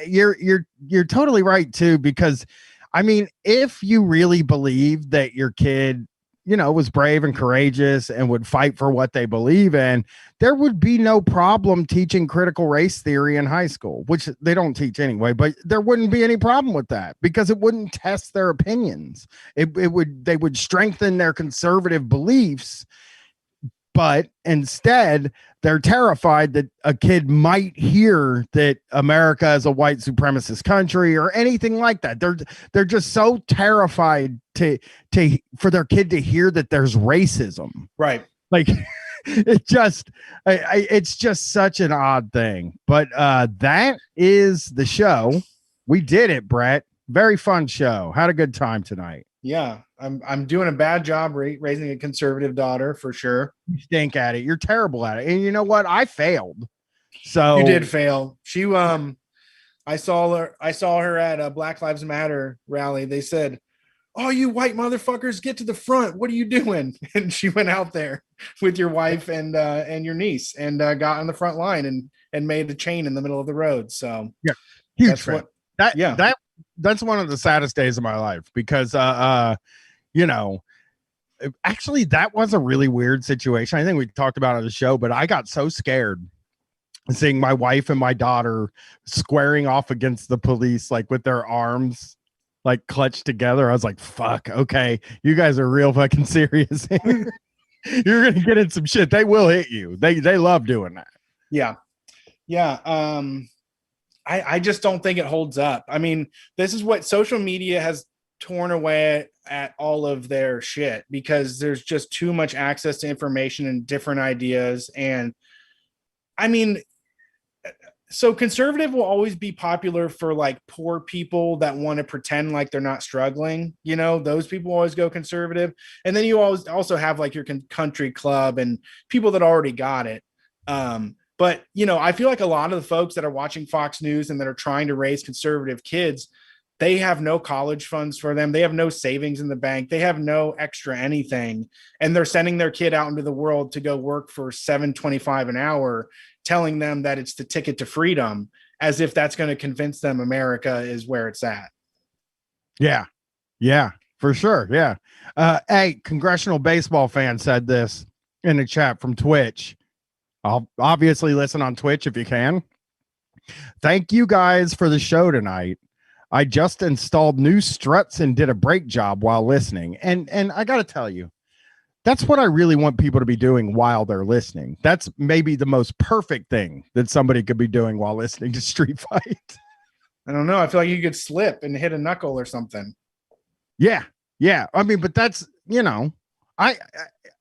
You're totally right too, because I mean, if you really believe that your kid, was brave and courageous and would fight for what they believe in, there would be no problem teaching critical race theory in high school, which they don't teach anyway, but there wouldn't be any problem with that because it wouldn't test their opinions. They would strengthen their conservative beliefs. But instead, they're terrified that a kid might hear that America is a white supremacist country or anything like that. They're just so terrified for their kid to hear that there's racism. Right. Like it's just such an odd thing. But that is the show. We did it, Brett. Very fun show. Had a good time tonight. Yeah, I'm doing a bad job raising a conservative daughter for sure. You stink at it. You're terrible at it. And you know what? I failed. So you did fail. She I saw her at a Black Lives Matter rally. They said, "Oh, you white motherfuckers, get to the front. What are you doing?" And she went out there with your wife and your niece and got on the front line and made a chain in the middle of the road. So yeah, huge that's fan. what That's one of the saddest days of my life because actually that was a really weird situation. I think we talked about it on the show, but I got so scared seeing my wife and my daughter squaring off against the police, like with their arms like clutched together. I was like, fuck, okay, you guys are real fucking serious. You're gonna get in some shit. They will hit you. They love doing that. Yeah. I just don't think it holds up. I mean, this is what social media has torn away at all of their shit because there's just too much access to information and different ideas. And I mean, so conservative will always be popular for like poor people that want to pretend like they're not struggling. Those people always go conservative. And then you always also have like your country club and people that already got it. But, I feel like a lot of the folks that are watching Fox News and that are trying to raise conservative kids, they have no college funds for them. They have no savings in the bank. They have no extra anything. And they're sending their kid out into the world to go work for $7.25 an hour, telling them that it's the ticket to freedom, as if that's going to convince them America is where it's at. Yeah, for sure. Yeah. Hey, congressional baseball fan said this in the chat from Twitch. I'll obviously listen on Twitch if you can. Thank you guys for the show tonight. I just installed new struts and did a brake job while listening. And I got to tell you, that's what I really want people to be doing while they're listening. That's maybe the most perfect thing that somebody could be doing while listening to Street Fight. I don't know. I feel like you could slip and hit a knuckle or something. Yeah. I mean, but that's,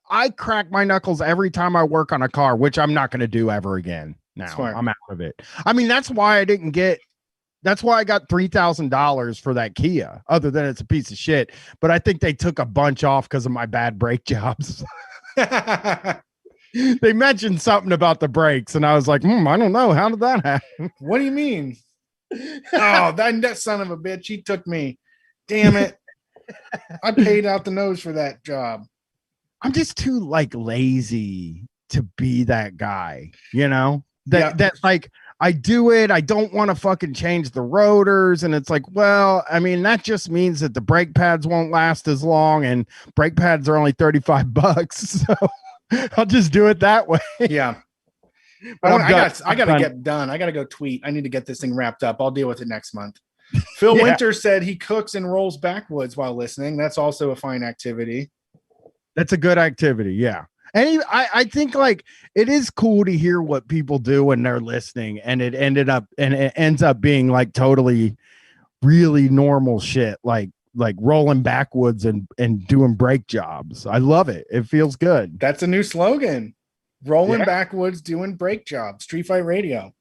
I crack my knuckles every time I work on a car, which I'm not going to do ever again. Now I'm out of it. I mean, that's why I didn't get That's why I got $3,000 for that Kia, other than it's a piece of shit. But I think they took a bunch off because of my bad brake jobs. They mentioned something about the brakes, and I was like, I don't know. How did that happen? What do you mean? Oh, that son of a bitch. He took me. Damn it. I paid out the nose for that job. I'm just too like lazy to be that guy, you know? That's like, I do it. I don't want to fucking change the rotors. And it's like, well, I mean, that just means that the brake pads won't last as long, and brake pads are only $35. So I'll just do it that way. Yeah. But I got to get done. I got to go tweet. I need to get this thing wrapped up. I'll deal with it next month. Phil Winter said he cooks and rolls backwoods while listening. That's also a fine activity. That's a good activity. Yeah. And I think like it is cool to hear what people do when they're listening, and it ends up being like totally really normal shit, like rolling backwoods and doing brake jobs. I love it. It feels good. That's a new slogan. Rolling backwoods, doing brake jobs. Street Fight Radio.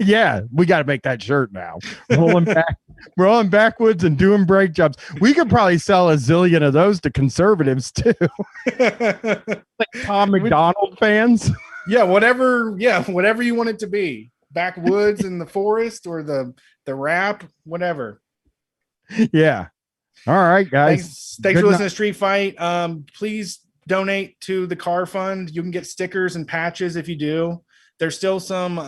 Yeah, we got to make that shirt now. Rolling backwards and doing brake jobs. We could probably sell a zillion of those to conservatives too. Like Tom McDonald fans. Yeah, whatever you want it to be. Backwoods in the forest, or the rap, whatever. Yeah. All right, guys. Thanks for listening to Street Fight. Please donate to the car fund. You can get stickers and patches if you do. There's still some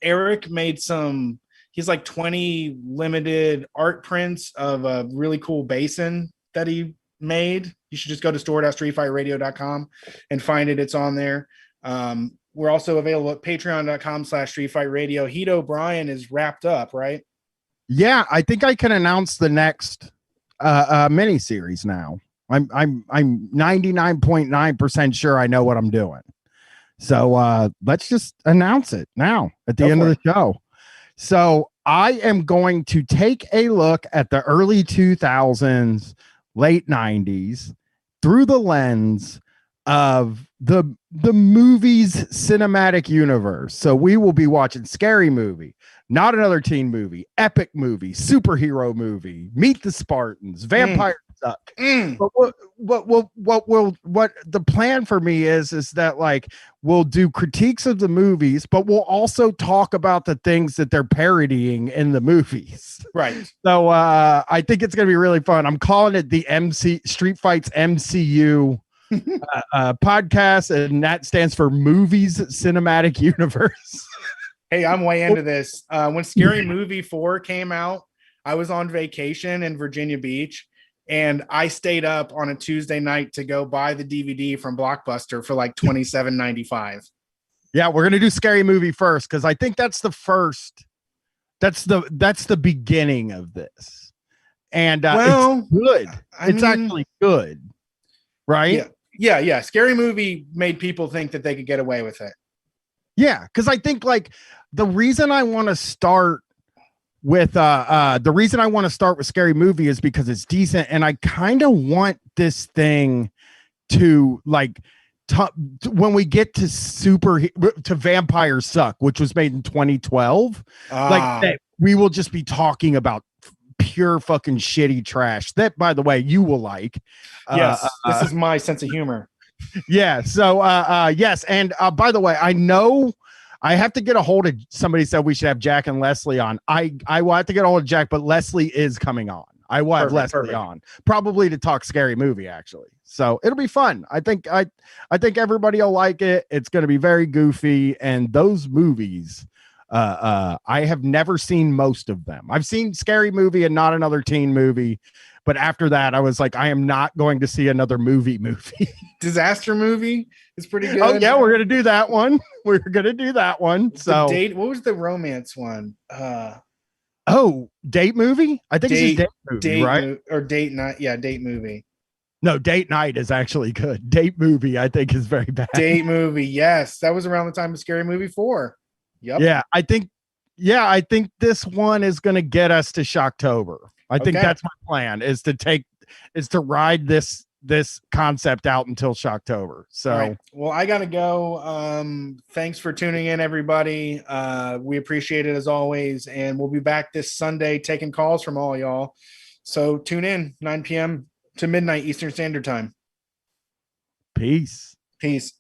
Eric made some, he's like 20 limited art prints of a really cool basin that he made. You should just go to store.streetfightradio.com and find it. It's on there. We're also available at patreon.com/streetfightradio. Heat O'Brien is wrapped up, right? Yeah, I think I can announce the next mini series now. I'm 99.9% sure I know what I'm doing. So let's just announce it now at the end of the show. So I am going to take a look at the early 2000s, late 90s through the lens of the movie's cinematic universe. So we will be watching Scary Movie, Not Another Teen Movie, Epic Movie, Superhero Movie, Meet the Spartans, Vampire Suck. But what the plan for me is that like we'll do critiques of the movies, but we'll also talk about the things that they're parodying in the movies. Right. So I think it's gonna be really fun. I'm calling it the Street Fights MCU podcast, and that stands for Movies Cinematic Universe. Hey, I'm way into this. When Scary Movie 4 came out, I was on vacation in Virginia Beach, and I stayed up on a Tuesday night to go buy the DVD from Blockbuster for like $27.95. Yeah, we're gonna do Scary Movie first because I think that's the first. That's the beginning of this, and it's good. It's actually good, right? Yeah. Scary Movie made people think that they could get away with it. Yeah, because I think like the reason I want to start with Scary Movie is because it's decent, and I kind of want this thing to like when we get to Vampire Suck, which was made in 2012, like that we will just be talking about pure fucking shitty trash that, by the way, you will like. Yes, this is my sense of humor. Yeah. So, yes. And by the way, I know I have to get a hold of somebody said we should have Jack and Leslie on. I will have to get a hold of Jack, but Leslie is coming on. I will have Leslie on probably to talk Scary Movie, actually. So it'll be fun. I think everybody will like it. It's going to be very goofy. And those movies, I have never seen most of them. I've seen Scary Movie and Not Another Teen Movie. But after that, I was like, I am not going to see another movie. Disaster Movie is pretty good. Oh, yeah, we're going to do that one. So what was the romance one? Date Movie? I think it's Date Movie, right? Or Date Night. Yeah, Date Movie. No, Date Night is actually good. Date Movie, I think, is very bad. Date Movie, yes. That was around the time of Scary Movie 4. Yep. Yeah, I think this one is going to get us to Shocktober. I think that's my plan is to ride this this concept out until Shocktober. So, all right. Well, I gotta go. Thanks for tuning in, everybody. We appreciate it as always, and we'll be back this Sunday taking calls from all y'all. So tune in 9 p.m. to midnight Eastern Standard Time. peace. Peace.